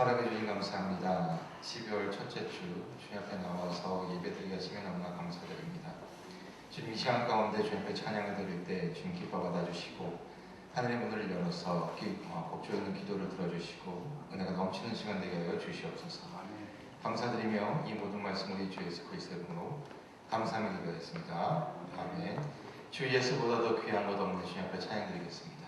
사랑해주신 감사합니다. 12월 첫째 주 주님 앞에 나와서 예배드리게 하시면 너무나 감사드립니다. 주님 이 시간 가운데 주님 앞에 찬양을 드릴 때 주님 기뻐 받아주시고 하늘의 문을 열어서 복주 있는 기도를 들어주시고 은혜가 넘치는 시간 되게 하여 주시옵소서. 감사드리며 이 모든 말씀을 우리 주 예수 그리스도의 이름으로 감사하며 기도했습니다. 아멘. 주 예수보다 더 귀한 것 없는 주님 앞에 찬양 드리겠습니다.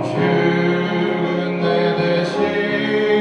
영주는 내 대신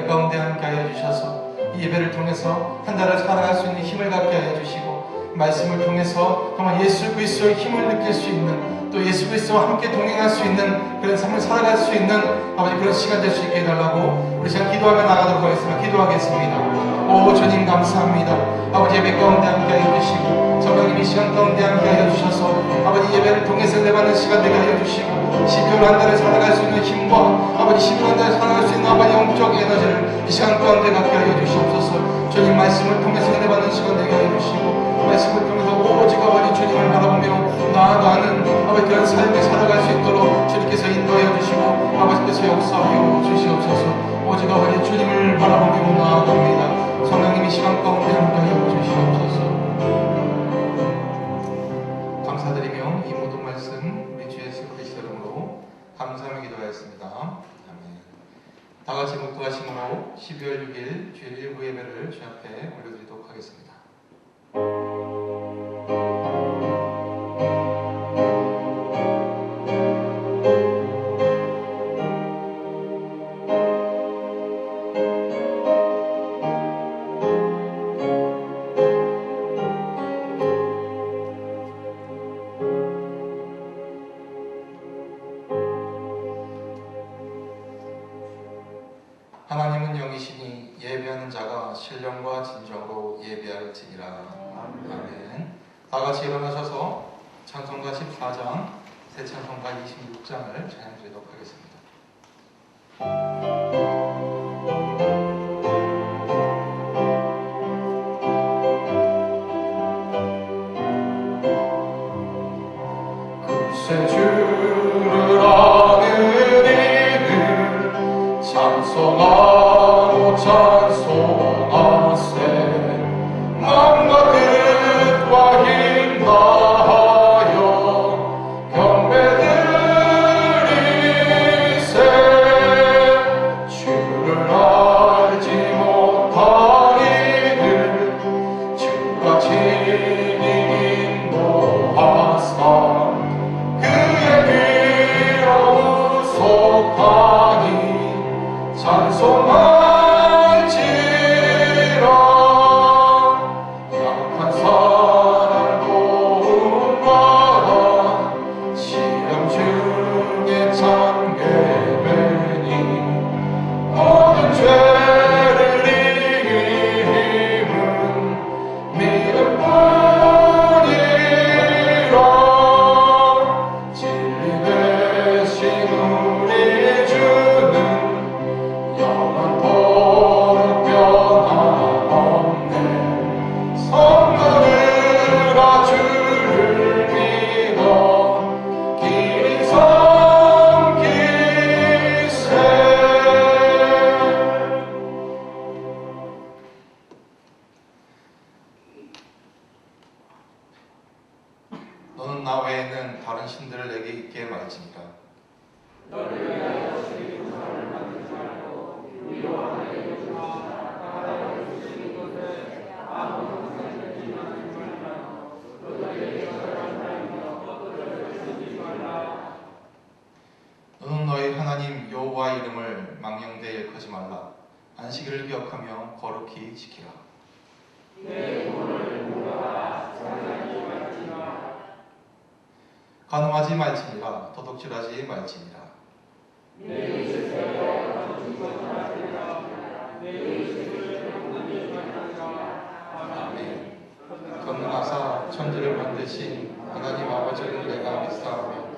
가운데 함께하여 주셔서 이 예배를 통해서 한 달을 살아갈 수 있는 힘을 갖게 하여 주시고 말씀을 통해서 정말 예수 그리스도의 힘을 느낄 수 있는 또 예수 그리스도와 함께 동행할 수 있는 그런 삶을 살아갈 수 있는 아버지 그런 시간 될 수 있게 해달라고 우리 시간 기도하며 나가도록 하겠습니다. 기도하겠습니다. 오 주님 감사합니다. 아버지 예배 가운데 함께하여 주시고 성령님 이 시간 가운데 함께하여 주셔서 아버지 예배를 통해서 내받는 시간 되게 하여 주시고 12월 한 달을 살아갈 수 있는 힘과 아버지 12월 한 달을 살아갈 수 있는 아버지 영적 에너지를 이 시간 가운데 갖게 하여 주시옵소서. 주님 말씀을 통해서 내받는 시간 되게 하여 주시고 말씀을 통해서 오직 아버지 주님을 바라보며 나아가는 아버지 그런 삶을 살아갈 수 있도록 주님께서 인도하여 주시고 아버지께서 역사하여 주시옵소서. 오직 아버지 주님을 바라보며 나아갑니다. 성령님 이 시간 가운데 함께하여 주시옵소서. 감사드리며 이 모든 말씀 우리 주 예수 그리스도 이름으로 감사하며 기도하였습니다. 아멘. 다같이 묵도하심으로 12월 6일 주일 1부 예배를 주 앞에 올려드리도록 하겠습니다. 하나님은 영이시니 예배하는 자가 신령과 진정으로 예배할지니라. 아멘. 다같이 일어나셔서 찬송가 14장, 새 찬송가 26장을 찬양드리도록 하겠습니다. 굳세 주를 아는 이들 찬송하고 찬송하세. 마음과 뜻과 힘 다하여 경배드리세. 주를 알지 못한 이들 주가 친히 인도하사 그의 귀로 속하니 찬송할지라. 약한 사람 도움받아 시험 중에 참게되니 모든 죄를 이기는 믿음뿐이라. 진리 되신 우리 주는 영원토록 변함없네. 성도들아 주를 믿어 길이 섬기세. 너는 나 외에는 다른 신들을 내게 있게 말지니라. 너는 너희 하나님 여호와 이름을 망령되이 일컫지 말라. 안식일을 기억하며 거룩히 지키라. 간음하지 말지니라. 도둑질하지 말지니라. 아멘. 전능하사 천지를 만드신 하나님 아버지를 내가 믿사오며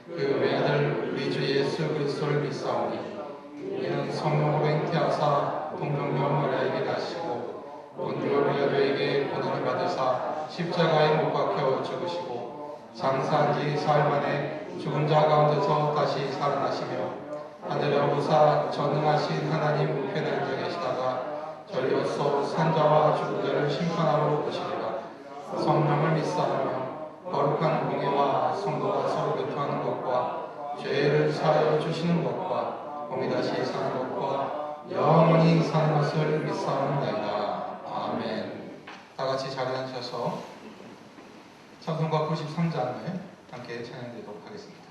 그 외아들 우리 주 예수 그리스도를 믿사오니 이는 성령으로 잉태하사 동정녀 마리아에게 나시고 본디오 빌라도에게 고난을 받으사 십자가에 못 박혀 죽으시고 장사한 지 사흘 만에 죽은 자 가운데서 다시 살아나시며 하늘에 오르사 전능하신 하나님 우편에 앉아 계시다가 저리로서 산자와 죽은 자를 심판하러 오시리라. 성령을 믿사오며 거룩한 공예와 성도가 서로 교통하는 것과 죄를 사하여 주시는 것과 몸이 다시 사는 것과 영원히 사는 것을 믿사옵나이다. 아멘. 다같이 자리에 앉으셔서 찬송가 93장을 함께 찬양드리도록 하겠습니다.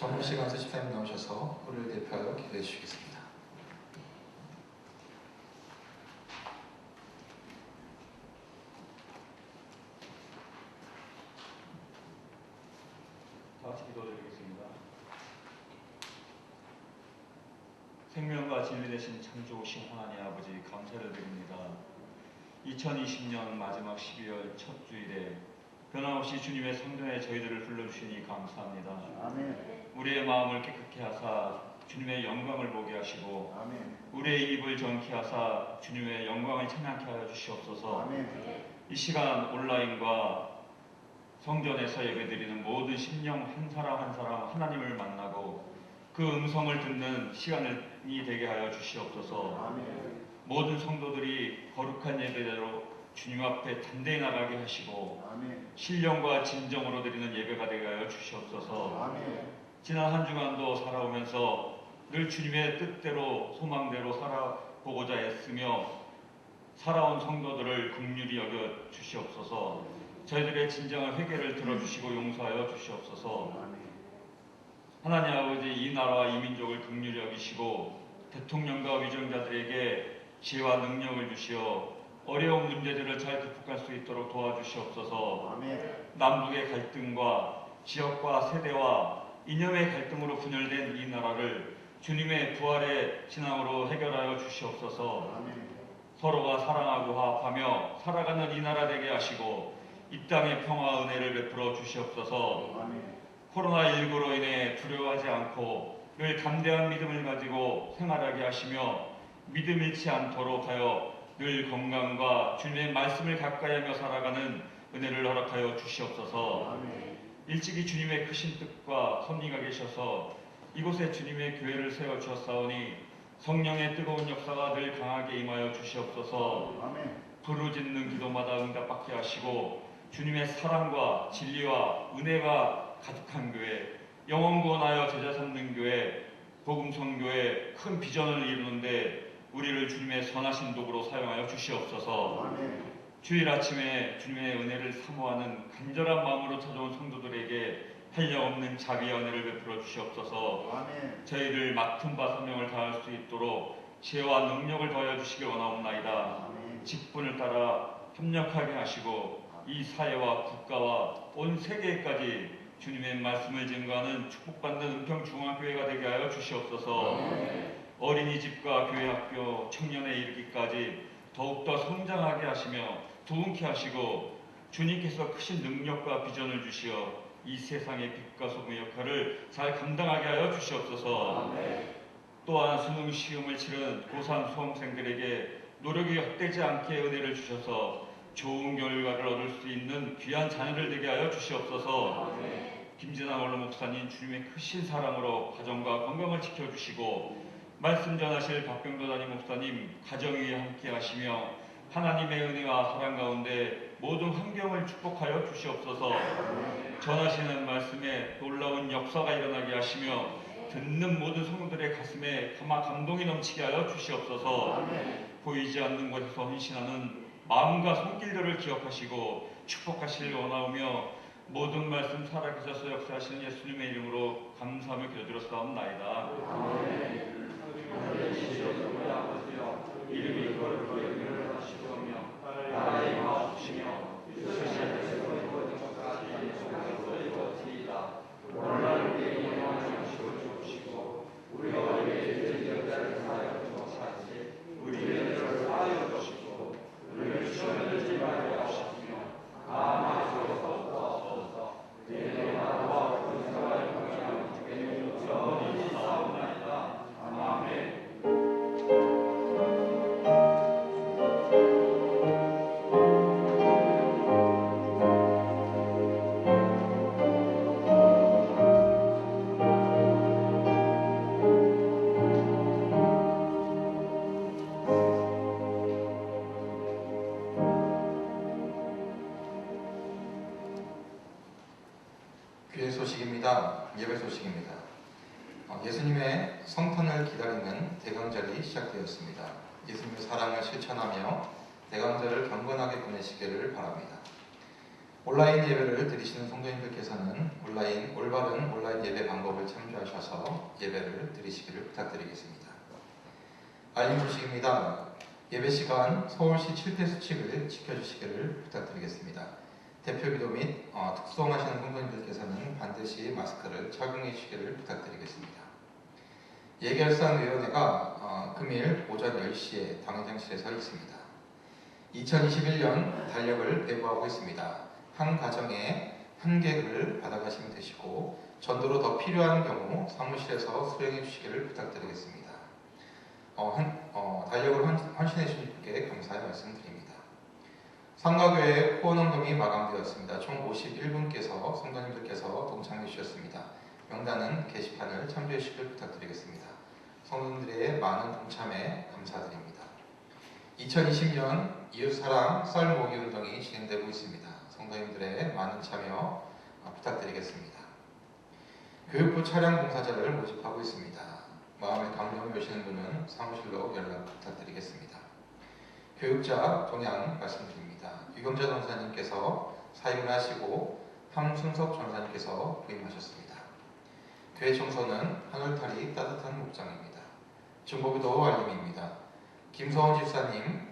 전문시간 수집사님 나오셔서 우리를 대표하여 기도해 주시겠습니다. 다 같이 기도드리겠습니다. 생명과 진리 되신 창조오신 하나님 아버지 감사를 드립니다. 2020년 마지막 12월 첫 주일에 변함없이 주님의 성전에 저희들을 불러주시니 감사합니다. 아멘. 우리의 마음을 깨끗게 하사 주님의 영광을 보게 하시고 아멘. 우리의 입을 정케 하사 주님의 영광을 찬양케 하여 주시옵소서. 아멘. 이 시간 온라인과 성전에서 예배드리는 모든 심령 한 사람 한 사람 하나님을 만나고 그 음성을 듣는 시간이 되게 하여 주시옵소서. 아멘. 모든 성도들이 거룩한 예배대로 주님 앞에 단대히 나가게 하시고 아멘. 신령과 진정으로 드리는 예배가 되게 하여 주시옵소서. 아멘. 지난 한 주간도 살아오면서 늘 주님의 뜻대로 소망대로 살아보고자 애쓰며 살아온 성도들을 긍휼히 여겨 주시옵소서. 저희들의 진정한 회개를 들어주시고 용서하여 주시옵소서. 아멘. 하나님 아버지, 이 나라와 이 민족을 긍휼히 여기시고 대통령과 위정자들에게 지혜와 능력을 주시어 어려운 문제들을 잘 극복할 수 있도록 도와주시옵소서. 아멘. 남북의 갈등과 지역과 세대와 이념의 갈등으로 분열된 이 나라를 주님의 부활의 신앙으로 해결하여 주시옵소서. 아멘. 서로가 사랑하고 화합하며 살아가는 이 나라 되게 하시고 이 땅의 평화와 은혜를 베풀어 주시옵소서. 아멘. 코로나19로 인해 두려워하지 않고 늘 담대한 믿음을 가지고 생활하게 하시며 믿음 잃지 않도록 하여 늘 건강과 주님의 말씀을 가까이 하며 살아가는 은혜를 허락하여 주시옵소서. 아멘. 일찍이 주님의 크신 뜻과 섭리가 계셔서 이곳에 주님의 교회를 세워 주었사오니 성령의 뜨거운 역사가 늘 강하게 임하여 주시옵소서. 아멘. 부르짖는 기도마다 응답받게 하시고 주님의 사랑과 진리와 은혜가 가득한 교회, 영혼 구원하여 제자 삼는 교회, 복음 선교의 큰 비전을 이루는데 우리를 주님의 선하신 도구로 사용하여 주시옵소서. 아멘. 주일 아침에 주님의 은혜를 사모하는 간절한 마음으로 찾아온 성도들에게 한량없는 자비와 은혜를 베풀어 주시옵소서. 아멘. 저희를 맡은 바 사명을 다할 수 있도록 지혜와 능력을 더하여 주시길 원하옵나이다. 아멘. 직분을 따라 협력하게 하시고 이 사회와 국가와 온 세계까지 주님의 말씀을 증거하는 축복받는 은평중앙교회가 되게 하여 주시옵소서. 어린이집과 교회학교, 청년에 이르기까지 더욱더 성장하게 하시며 두은케 하시고 주님께서 크신 능력과 비전을 주시어 이 세상의 빛과 소금의 역할을 잘 감당하게 하여 주시옵소서. 또한 수능 시험을 치른 고3 수험생들에게 노력이 헛되지 않게 은혜를 주셔서 좋은 결과를 얻을 수 있는 귀한 자녀를 되게 하여 주시옵소서. 김진아 원로 목사님 주님의 크신 사랑으로 가정과 건강을 지켜주시고 말씀 전하실 박병도 담임 목사님 가정 위에 함께 하시며 하나님의 은혜와 사랑 가운데 모든 환경을 축복하여 주시옵소서. 전하시는 말씀에 놀라운 역사가 일어나게 하시며 듣는 모든 성도들의 가슴에 감동이 넘치게 하여 주시옵소서. 보이지 않는 곳에서 헌신하는 마음과 손길들을 기억하시고 축복하시길 원하오며 모든 말씀 살아계셔서 역사하시는 예수님의 이름으로 감사하며 기도드렸사옵나이다. 이름이 거룩하게 여기를 하시오며 나라의 마옵시며 뜻하시는 모든 것과 이루어지이다. 오늘날 우리에게 영원한 양식을 주시고 우리가 우리의 죄를 사하여 주옵사시 우리의 죄를 사하여 주시고 우리를 시험에 들지 말게 하시며 아마소서 내 나라와 권세와 영광이 주께 영원히 있사옵나이다. 아멘. 교회 소식입니다. 예배 소식입니다. 예수님의 성탄을 기다리는 대강절이 시작되었습니다. 예수님의 사랑을 실천하며 대강절을 경건하게 보내시기를 바랍니다. 온라인 예배를 드리시는 성도님들께서는 올바른 온라인 예배 방법을 참조하셔서 예배를 드리시기를 부탁드리겠습니다. 알림 소식입니다. 예배 시간 서울시 7대 수칙을 지켜주시기를 부탁드리겠습니다. 대표기도 및 특송하시는 성도님들께서는 반드시 마스크를 착용해 주시기를 부탁드리겠습니다. 예결산위원회가 금일 오전 10시에 당회장실에 있습니다. 2021년 달력을 배부하고 있습니다. 한 가정에 한 개를 받아가시면 되시고 전도로 더 필요한 경우 사무실에서 수령해 주시기를 부탁드리겠습니다. 달력을 헌신해 주신 분께 감사의 말씀드립니다. 상가교회 후원헌금이 마감되었습니다. 총 51분께서 성도님들께서 동참해 주셨습니다. 명단은 게시판을 참조해 주시길 부탁드리겠습니다. 성도님들의 많은 동참에 감사드립니다. 2020년 이웃사랑 쌀 모으기 운동이 진행되고 있습니다. 성도님들의 많은 참여 부탁드리겠습니다. 교육부 차량 봉사자를 모집하고 있습니다. 마음에 감동이 오시는 분은 사무실로 연락 부탁드리겠습니다. 교육자 동향 말씀드립니다. 유경자 전사님께서 사임을 하시고 함순석 전사님께서 부임하셨습니다. 교회 청소는 하늘탈이 따뜻한 목장입니다. 중보기도 알림입니다. 김서원 집사님,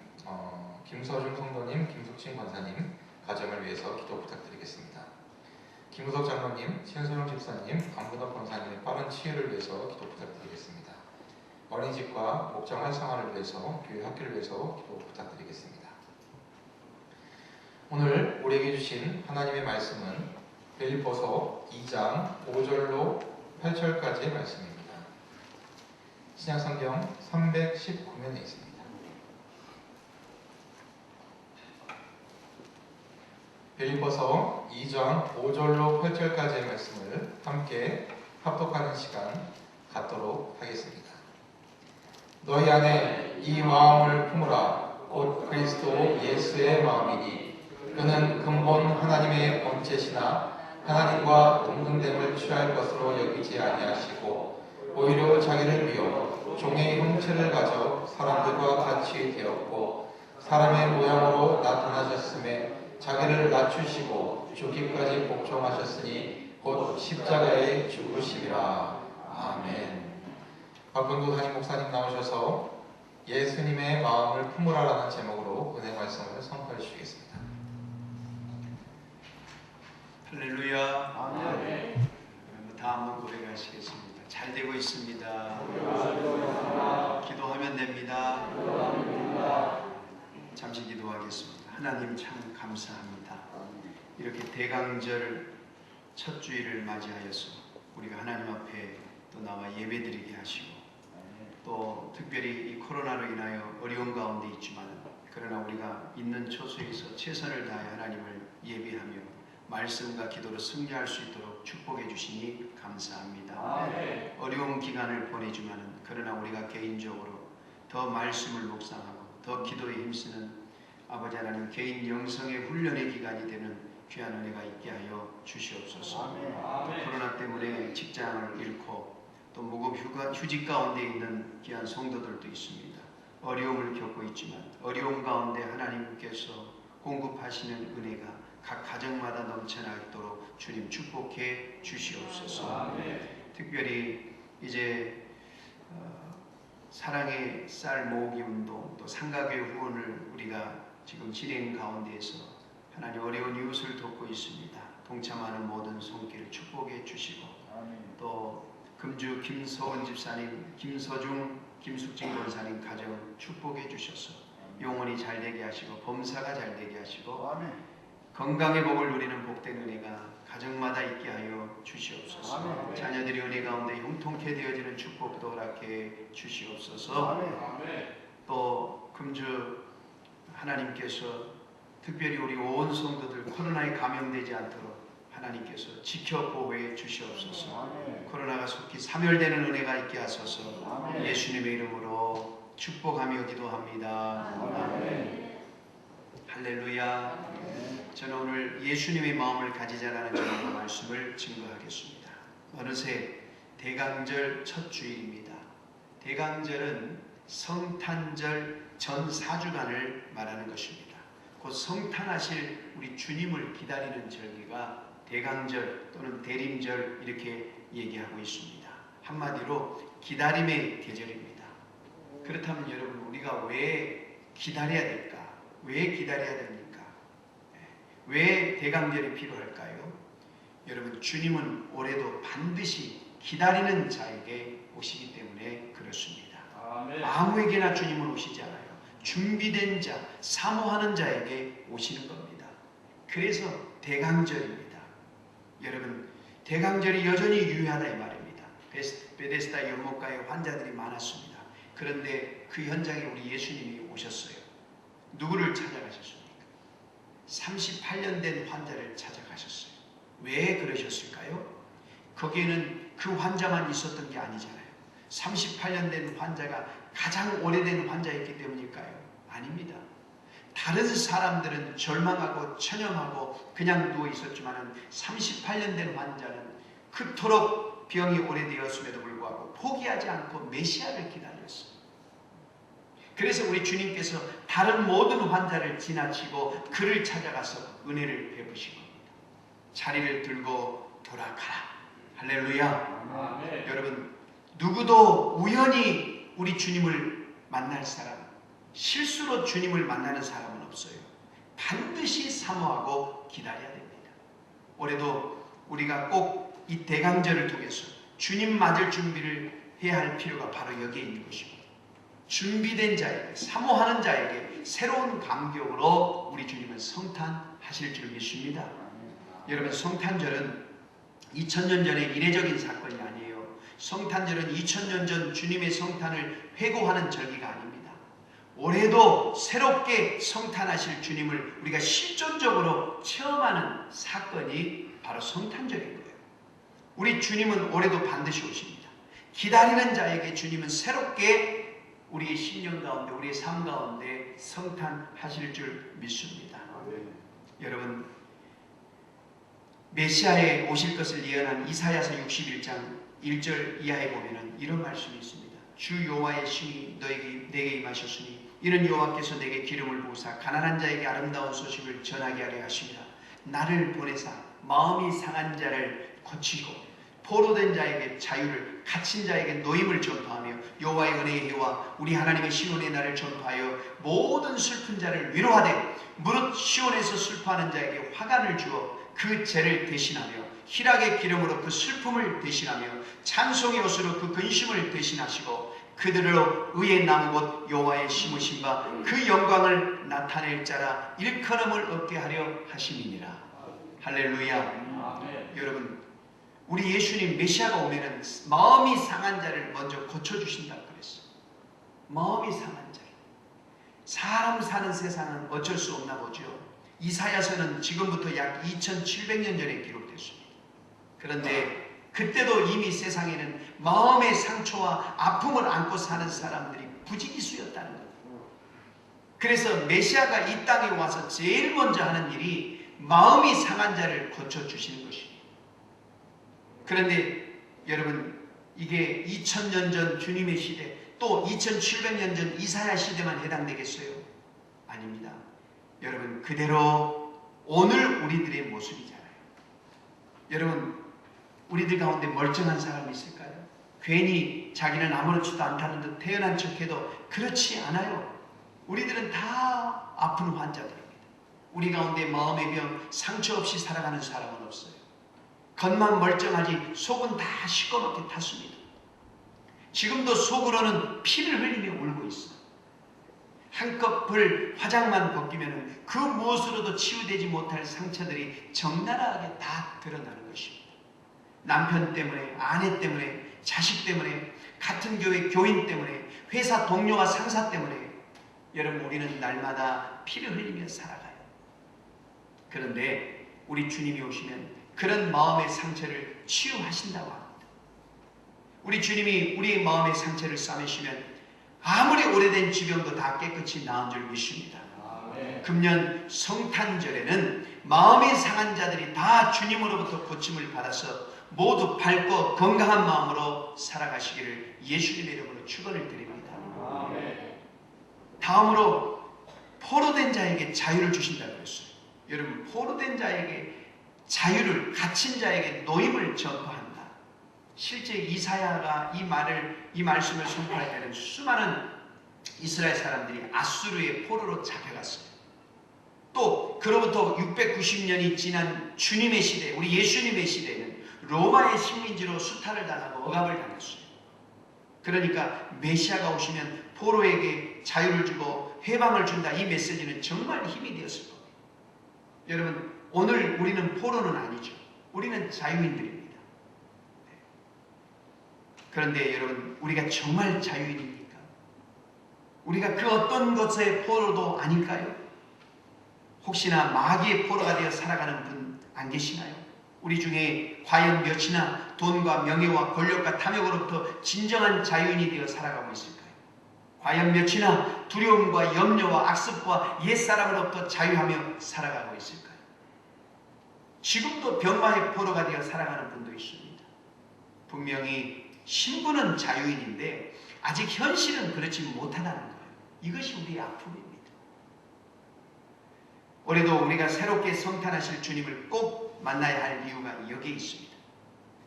김서중 성도님, 김숙진 권사님 가정을 위해서 기도 부탁드리겠습니다. 김우석 장로님, 신소영 집사님, 안부덕 권사님의 빠른 치유를 위해서 기도 부탁드리겠습니다. 어린이집과 목장 활성화를 위해서 교회 학교를 위해서 기도 부탁드리겠습니다. 오늘 우리에게 주신 하나님의 말씀은 빌립보서 2장 5절로 8절까지의 말씀입니다. 신약성경 319면에 있습니다. 빌립보서 2장 5절로 8절까지의 말씀을 함께 합독하는 시간 갖도록 하겠습니다. 너희 안에 이 마음을 품으라. 곧 그리스도 예수의 마음이니 그는 근본 하나님의 본체시나 하나님과 동등됨을 취할 것으로 여기지 아니하시고 오히려 자기를 비워 종의 형체를 가져 사람들과 같이 되었고 사람의 모양으로 나타나셨음에 자기를 낮추시고 죽기까지 복종하셨으니 곧 십자가에 죽으시리라. 아멘. 박근도 담임 목사님 나오셔서 예수님의 마음을 품으라라는 제목으로 은혜 말씀을 선포해 주시겠습니다. 할렐루야. 아멘. 다 한번 고백하시겠습니다. 잘 되고 있습니다. 기도하면 됩니다. 잠시 기도하겠습니다. 하나님 참 감사합니다. 이렇게 대강절 첫 주일을 맞이하여서 우리가 하나님 앞에 또 나와 예배드리게 하시고 또 특별히 이 코로나로 인하여 어려운 가운데 있지만 그러나 우리가 있는 처소에서 최선을 다해 하나님을 예배하며 말씀과 기도로 승리할 수 있도록 축복해 주시니 감사합니다. 어려운 기간을 보내지만 그러나 우리가 개인적으로 더 말씀을 묵상하고 더 기도에 힘쓰는 아버지 하나님 개인 영성의 훈련의 기간이 되는 귀한 은혜가 있게 하여 주시옵소서. 코로나 때문에 직장을 잃고 또 무급 휴직 가운데 있는 귀한 성도들도 있습니다. 어려움을 겪고 있지만 어려움 가운데 하나님께서 공급하시는 은혜가 각 가정마다 넘쳐나 있도록 주님 축복해 주시옵소서. 특별히 이제 사랑의 쌀 모으기 운동 또 상가교회 후원을 우리가 지금 진행 가운데에서 하나님 어려운 이웃을 돕고 있습니다. 동참하는 모든 손길 축복해 주시고 또 금주 김서원 집사님, 김서중, 김숙진 권사님 가정 축복해 주셔서 영혼이 잘 되게 하시고 범사가 잘 되게 하시고 건강의 복을 누리는 복된 은혜가 가정마다 있게 하여 주시옵소서. 자녀들이 은혜 가운데 형통케 되어지는 축복도 허락해 주시옵소서. 또 금주 하나님께서 특별히 우리 온 성도들 코로나에 감염되지 않도록 하나님께서 지켜 보호해 주시옵소서. 코로나가 속히 사멸되는 은혜가 있게 하소서. 예수님의 이름으로 축복하며 기도합니다. 할렐루야. 저는 오늘 예수님의 마음을 가지자라는 제목의 말씀을 증거하겠습니다. 어느새 대강절 첫 주일입니다. 대강절은 성탄절 전 4주간을 말하는 것입니다. 곧 성탄하실 우리 주님을 기다리는 절기가 대강절 또는 대림절 이렇게 얘기하고 있습니다. 한마디로 기다림의 계절입니다. 그렇다면 여러분, 우리가 왜 기다려야 될까? 왜 기다려야 됩니까? 왜 대강절이 필요할까요? 여러분, 주님은 올해도 반드시 기다리는 자에게 오시기 때문에 그렇습니다. 아무에게나 주님은 오시지 않아요. 준비된 자, 사모하는 자에게 오시는 겁니다. 그래서 대강절입니다. 여러분, 대강절이 여전히 유효하다 이 말입니다. 베데스다 연못가에 환자들이 많았습니다. 그런데 그 현장에 우리 예수님이 오셨어요. 누구를 찾아가셨습니까? 38년 된 환자를 찾아가셨어요. 왜 그러셨을까요? 거기에는 그 환자만 있었던 게 아니잖아요. 38년 된 환자가 가장 오래된 환자였기 때문일까요? 아닙니다. 다른 사람들은 절망하고 천영하고 그냥 누워 있었지만 38년 된 환자는 그토록 병이 오래되었음에도 불구하고 포기하지 않고 메시아를 기다렸어요. 그래서 우리 주님께서 다른 모든 환자를 지나치고 그를 찾아가서 은혜를 베푸신 겁니다. 자리를 들고 돌아가라. 할렐루야. 여러분, 누구도 우연히 우리 주님을 만날 사람, 실수로 주님을 만나는 사람은 없어요. 반드시 사모하고 기다려야 됩니다. 올해도 우리가 꼭 이 대강절을 통해서 주님 맞을 준비를 해야 할 필요가 바로 여기에 있는 것입니다. 준비된 자에게, 사모하는 자에게 새로운 감격으로 우리 주님은 성탄하실 줄 믿습니다. 여러분, 성탄절은 2000년 전의 이례적인 사건이 아니에요. 성탄절은 2000년 전 주님의 성탄을 회고하는 절기가 아닙니다. 올해도 새롭게 성탄하실 주님을 우리가 실존적으로 체험하는 사건이 바로 성탄절인 거예요. 우리 주님은 올해도 반드시 오십니다. 기다리는 자에게 주님은 새롭게 우리의 신령 가운데, 우리의 삶 가운데 성탄하실 줄 믿습니다. 여러분, 메시아에 오실 것을 예언한 이사야서 61장 1절 이하에 보면 이런 말씀이 있습니다. 주 여호와의 신이 내게 임하셨으니 이는 여호와께서 내게 기름을 부으사 가난한 자에게 아름다운 소식을 전하게 하려 하십니다. 나를 보내사 마음이 상한 자를 고치고 포로된 자에게 자유를, 갇힌 자에게 노임을 전파하며 여호와의 은혜의 해와 우리 하나님의 시온의 날을 전파하여 모든 슬픈 자를 위로하되 무릇 시온에서 슬퍼하는 자에게 화관을 주어 그 죄를 대신하며 희락의 기름으로 그 슬픔을 대신하며 찬송의 옷으로 그 근심을 대신하시고 그들로 의의 나무 곧 여호와의 심으신 바 그 영광을 나타낼 자라 일컬음을 얻게 하려 하심이니라. 할렐루야. 여러분, 우리 예수님 메시아가 오면은 마음이 상한 자를 먼저 고쳐주신다고 그랬어요. 마음이 상한 자. 사람 사는 세상은 어쩔 수 없나 보죠. 이사야서는 지금부터 약 2700년 전에 기록됐습니다. 그런데 그때도 이미 세상에는 마음의 상처와 아픔을 안고 사는 사람들이 부지기수였다는 거예요. 그래서 메시아가 이 땅에 와서 제일 먼저 하는 일이 마음이 상한 자를 고쳐주시는 것입니다. 그런데 여러분, 이게 2000년 전 주님의 시대, 또 2700년 전 이사야 시대만 해당되겠어요? 아닙니다. 여러분, 그대로 오늘 우리들의 모습이잖아요. 여러분, 우리들 가운데 멀쩡한 사람이 있을까요? 괜히 자기는 아무렇지도 않다는 듯 태어난 척해도 그렇지 않아요. 우리들은 다 아픈 환자들입니다. 우리 가운데 마음의 병, 상처 없이 살아가는 사람은 없어요. 겉만 멀쩡하지 속은 다 시꺼멓게 탔습니다. 지금도 속으로는 피를 흘리며 울고 있어요. 한꺼풀 화장만 벗기면 그 무엇으로도 치유되지 못할 상처들이 적나라하게 다 드러나는 것입니다. 남편 때문에, 아내 때문에, 자식 때문에, 같은 교회 교인 때문에, 회사 동료와 상사 때문에 여러분, 우리는 날마다 피를 흘리며 살아가요. 그런데 우리 주님이 오시면 그런 마음의 상처를 치유하신다고 합니다. 우리 주님이 우리의 마음의 상처를 싸매시면 아무리 오래된 질병도 다 깨끗이 나은 줄 믿습니다. 금년 성탄절에는 마음이 상한 자들이 다 주님으로부터 고침을 받아서 모두 밝고 건강한 마음으로 살아가시기를 예수님의 이름으로 축원을 드립니다. 다음으로 포로된 자에게 자유를 주신다고 했어요. 여러분, 포로된 자에게 자유를, 갇힌 자에게 노임을 전파한다. 실제 이사야가 이 말씀을 선포할 때는 수많은 이스라엘 사람들이 아수르의 포로로 잡혀갔어요. 또 그로부터 690년이 지난 주님의 시대, 우리 예수님의 시대에는 로마의 식민지로 수탈을 당하고 억압을 당했어요. 그러니까 메시아가 오시면 포로에게 자유를 주고 해방을 준다, 이 메시지는 정말 힘이 되었을 겁니다. 여러분, 오늘 우리는 포로는 아니죠. 우리는 자유인들입니다. 그런데 여러분, 우리가 정말 자유인입니까? 우리가 그 어떤 것의 포로도 아닐까요? 혹시나 마귀의 포로가 되어 살아가는 분 안 계시나요? 우리 중에 과연 몇이나 돈과 명예와 권력과 탐욕으로부터 진정한 자유인이 되어 살아가고 있을까요? 과연 몇이나 두려움과 염려와 악습과 옛사람으로부터 자유하며 살아가고 있을까요? 지금도 병마의 포로가 되어 살아가는 분도 있습니다. 분명히 신분은 자유인인데 아직 현실은 그렇지 못하다는 거예요. 이것이 우리의 아픔입니다. 올해도 우리가 새롭게 성탄하실 주님을 꼭 만나야 할 이유가 여기에 있습니다.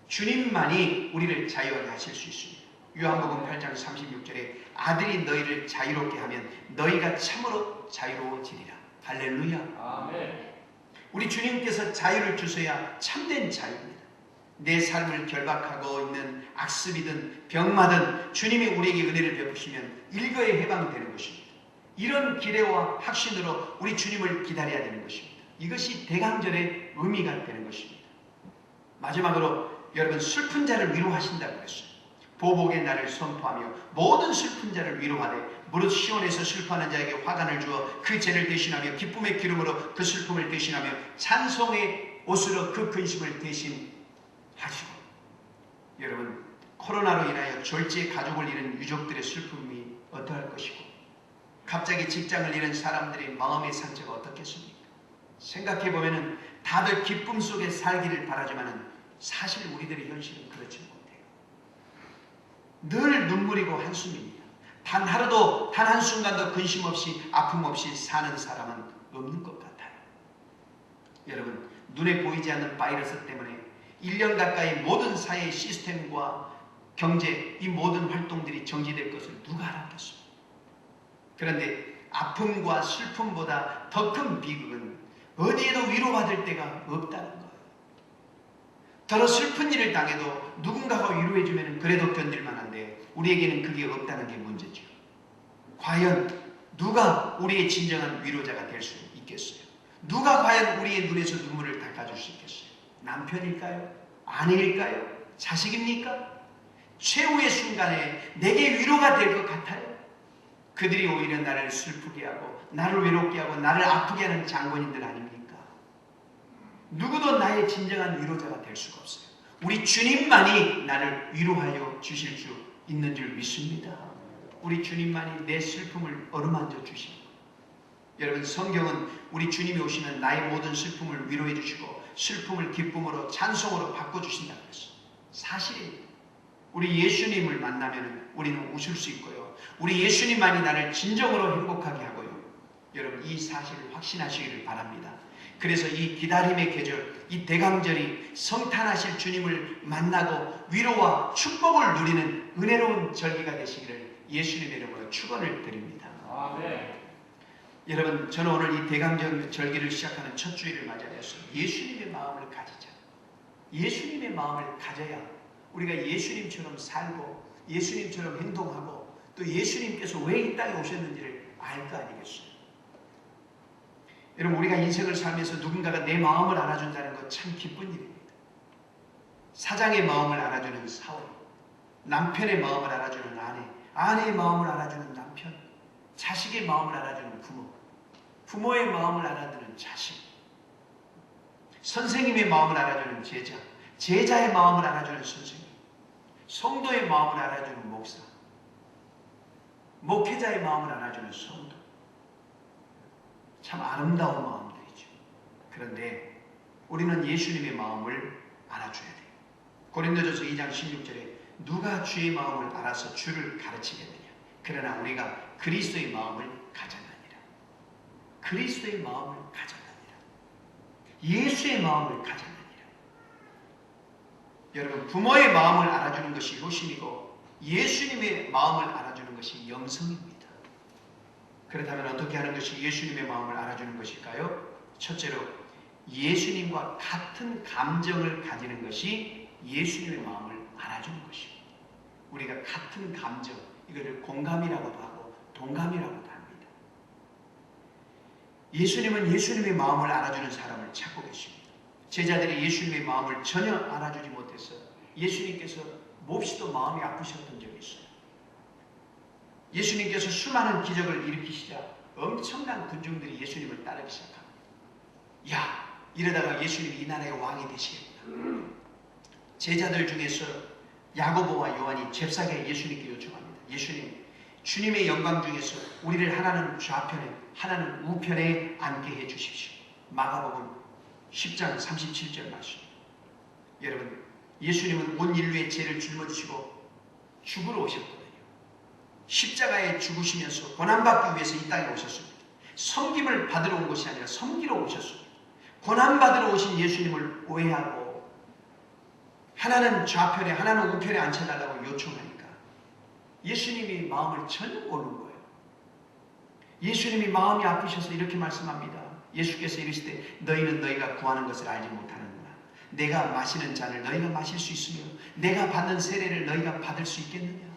주님만이 우리를 자유하게 하실 수 있습니다. 요한복음 8장 36절에 아들이 너희를 자유롭게 하면 너희가 참으로 자유로워지리라. 할렐루야. 아멘. 우리 주님께서 자유를 주셔야 참된 자유입니다. 내 삶을 결박하고 있는 악습이든 병마든 주님이 우리에게 은혜를 베푸시면 일거에 해방되는 것입니다. 이런 기대와 확신으로 우리 주님을 기다려야 되는 것입니다. 이것이 대강절의 의미가 되는 것입니다. 마지막으로 여러분, 슬픈 자를 위로하신다고 했어요. 보복의 날을 선포하며 모든 슬픈 자를 위로하되 무릇 시온에서 슬퍼하는 자에게 화관을 주어 그 죄를 대신하며 기쁨의 기름으로 그 슬픔을 대신하며 찬송의 옷으로 그 근심을 대신하시고. 여러분, 코로나로 인하여 졸지에 가족을 잃은 유족들의 슬픔이 어떠할 것이고 갑자기 직장을 잃은 사람들의 마음의 상처가 어떻겠습니까? 생각해보면 다들 기쁨 속에 살기를 바라지만 사실 우리들의 현실은 그렇지 못해요. 늘 눈물이고 한숨입니다. 단 하루도, 단 한순간도 근심 없이 아픔 없이 사는 사람은 없는 것 같아요. 여러분, 눈에 보이지 않는 바이러스 때문에 1년 가까이 모든 사회 시스템과 경제, 이 모든 활동들이 정지될 것을 누가 알았겠습니까? 그런데 아픔과 슬픔보다 더 큰 비극은 어디에도 위로받을 데가 없다는 거예요. 더러 슬픈 일을 당해도 누군가가 위로해주면 그래도 견딜만한데 우리에게는 그게 없다는 게 문제죠. 과연 누가 우리의 진정한 위로자가 될 수 있겠어요? 누가 과연 우리의 눈에서 눈물을 닦아줄 수 있겠어요? 남편일까요? 아내일까요? 자식입니까? 최후의 순간에 내게 위로가 될 것 같아요. 그들이 오히려 나를 슬프게 하고 나를 외롭게 하고 나를 아프게 하는 장본인들 아닙니까? 누구도 나의 진정한 위로자가 될 수가 없어요. 우리 주님만이 나를 위로하여 주실 수 있는 줄 믿습니다. 우리 주님만이 내 슬픔을 어루만져 주시고, 여러분, 성경은 우리 주님이 오시면 나의 모든 슬픔을 위로해 주시고 슬픔을 기쁨으로 찬송으로 바꿔주신다고 했어요. 사실입니다. 우리 예수님을 만나면 우리는 웃을 수 있고요. 우리 예수님만이 나를 진정으로 행복하게 하고요. 여러분, 이 사실을 확신하시기를 바랍니다. 그래서 이 기다림의 계절, 이 대강절이 성탄하실 주님을 만나고 위로와 축복을 누리는 은혜로운 절기가 되시기를 예수님의 이름으로 축원을 드립니다. 아멘. 여러분, 저는 오늘 이 대강절 절기를 시작하는 첫 주일을 맞이하여서 예수님의 마음을 가지자. 예수님의 마음을 가져야 우리가 예수님처럼 살고 예수님처럼 행동하고 또 예수님께서 왜 이 땅에 오셨는지를 알 거 아니겠어요? 여러분, 우리가 인생을 살면서 누군가가 내 마음을 알아준다는 것 참 기쁜 일입니다. 사장의 마음을 알아주는 사원, 남편의 마음을 알아주는 아내, 아내의 마음을 알아주는 남편, 자식의 마음을 알아주는 부모, 부모의 마음을 알아주는 자식, 선생님의 마음을 알아주는 제자, 제자의 마음을 알아주는 선생님, 성도의 마음을 알아주는 목사, 목회자의 마음을 알아주는 성도. 참 아름다운 마음들이죠. 그런데 우리는 예수님의 마음을 알아줘야 돼요. 고린도전서 2장 16절에 누가 주의 마음을 알아서 주를 가르치겠느냐. 그러나 우리가 그리스도의 마음을 가져가니라. 그리스도의 마음을 가졌느니라. 예수의 마음을 가졌느니라. 여러분, 부모의 마음을 알아주는 것이 효심이고 예수님의 마음을 알아주는 것이 영성입니다. 그렇다면 어떻게 하는 것이 예수님의 마음을 알아주는 것일까요? 첫째로 예수님과 같은 감정을 가지는 것이 예수님의 마음을 알아주는 것입니다. 우리가 같은 감정, 이거를 공감이라고도 하고 동감이라고도 합니다. 예수님은 예수님의 마음을 알아주는 사람을 찾고 계십니다. 제자들이 예수님의 마음을 전혀 알아주지 못해서 예수님께서 몹시도 마음이 아프셨던 적이 있어요. 예수님께서 수많은 기적을 일으키시자 엄청난 군중들이 예수님을 따르기 시작합니다. 야, 이러다가 예수님이 이 나라의 왕이 되시겠구나. 제자들 중에서 야고보와 요한이 잽싸게 예수님께 요청합니다. 예수님, 주님의 영광 중에서 우리를 하나는 좌편에 하나는 우편에 앉게 해 주십시오. 마가복음 10장 37절 말씀. 여러분, 예수님은 온 인류의 죄를 짊어지시고 죽으러 오셨거든요. 십자가에 죽으시면서 고난받기 위해서 이 땅에 오셨습니다. 섬김을 받으러 온 것이 아니라 섬기러 오셨습니다. 고난받으러 오신 예수님을 오해하고 하나는 좌편에 하나는 우편에 앉혀달라고 요청하니까 예수님이 마음을 전혀 모르는 거예요. 예수님이 마음이 아프셔서 이렇게 말씀합니다. 예수께서 이르시되 너희는 너희가 구하는 것을 알지 못하는구나. 내가 마시는 잔을 너희가 마실 수 있으며 내가 받는 세례를 너희가 받을 수 있겠느냐.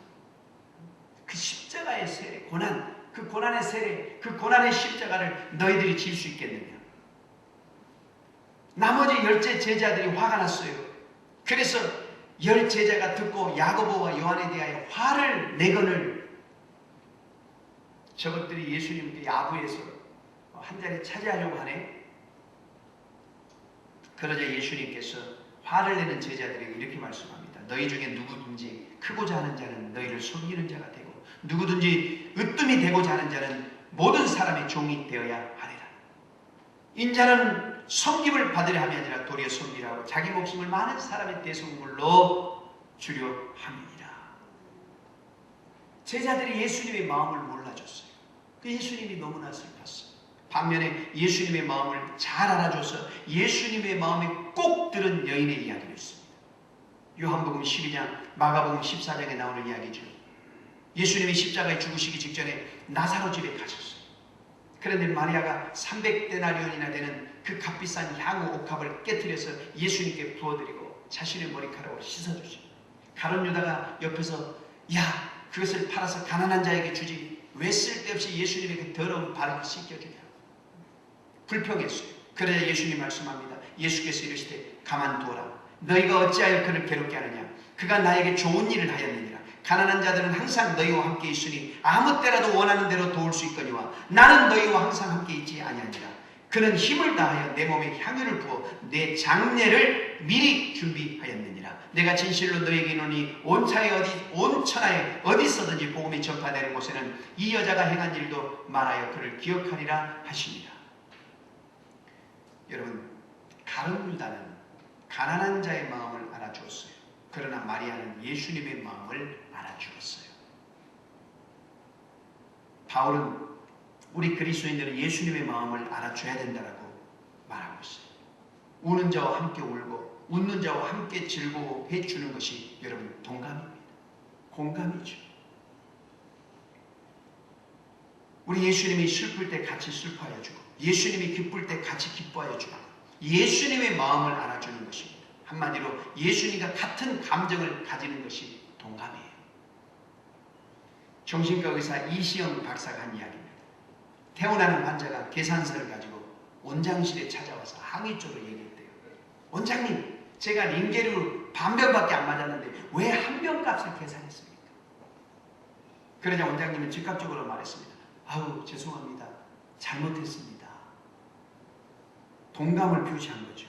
그 십자가의 세례, 고난, 그 고난의 세례, 그 고난의 십자가를 너희들이 질 수 있겠느냐. 나머지 10째 제자들이 화가 났어요. 그래서 10 제자가 듣고 야고보와 요한에 대하여 화를 내거늘 저것들이 예수님께 야부해서 한 자리 차지하려고 하네. 그러자 예수님께서 화를 내는 제자들에게 이렇게 말씀합니다. 너희 중에 누구든지 크고자 하는 자는 너희를 섬기는 자가 되고 누구든지 으뜸이 되고자 하는 자는 모든 사람의 종이 되어야 하리라. 인자는 섬김을 받으려 함이 아니라 도리어 섬기라 하고 자기 목숨을 많은 사람의 대속물로 주려 함이니라. 제자들이 예수님의 마음을 몰라줬어요. 그 예수님이 너무나 슬펐어요. 반면에 예수님의 마음을 잘 알아줘서 예수님의 마음에 꼭 들은 여인의 이야기를 했습니다. 요한복음 12장, 마가복음 14장에 나오는 이야기죠. 예수님이 십자가에 죽으시기 직전에 나사로 집에 가셨어요. 그런데 마리아가 300데나리온이나 되는 그 값비싼 향후 옥합을 깨뜨려서 예수님께 부어드리고 자신의 머리카락으로 씻어주십니다. 가룟 유다가 옆에서 야, 그것을 팔아서 가난한 자에게 주지 왜 쓸데없이 예수님의 그 더러운 발을 씻겨주냐. 불평했어요. 그러자 예수님 말씀합니다. 예수께서 이르시되 가만두어라. 너희가 어찌하여 그를 괴롭게 하느냐. 그가 나에게 좋은 일을 하였느니라. 가난한 자들은 항상 너희와 함께 있으니 아무 때라도 원하는 대로 도울 수 있거니와 나는 너희와 항상 함께 있지 아니하니라. 그는 힘을 다하여 내 몸에 향유를 부어 내 장례를 미리 준비하였느니라. 내가 진실로 너희에게 이르노니 온 천하에 어디서든지 복음이 전파되는 곳에는 이 여자가 행한 일도 말하여 그를 기억하리라 하시니라. 여러분, 가룟 유다는 가난한 자의 마음을 알아주었어요. 그러나 마리아는 예수님의 마음을 알아주었어요. 바울은 우리 그리스도인들은 예수님의 마음을 알아줘야 된다고 말하고 있어요. 우는 자와 함께 울고 웃는 자와 함께 즐거워해 주는 것이 여러분 동감입니다. 공감이죠. 우리 예수님이 슬플 때 같이 슬퍼하여 주고 예수님이 기쁠 때 같이 기뻐하여 주고 예수님의 마음을 알아주는 것입니다. 한마디로 예수님과 같은 감정을 가지는 것이 동감이에요. 정신과 의사 이시영 박사가 한 이야기입니다. 퇴원하는 환자가 계산서를 가지고 원장실에 찾아와서 항의적으로 얘기했대요. 원장님, 제가 링게르 반병밖에 안 맞았는데 왜 한 병 값을 계산했습니까? 그러자 원장님은 즉각적으로 말했습니다. 아우, 죄송합니다. 잘못했습니다. 동감을 표시한 거죠.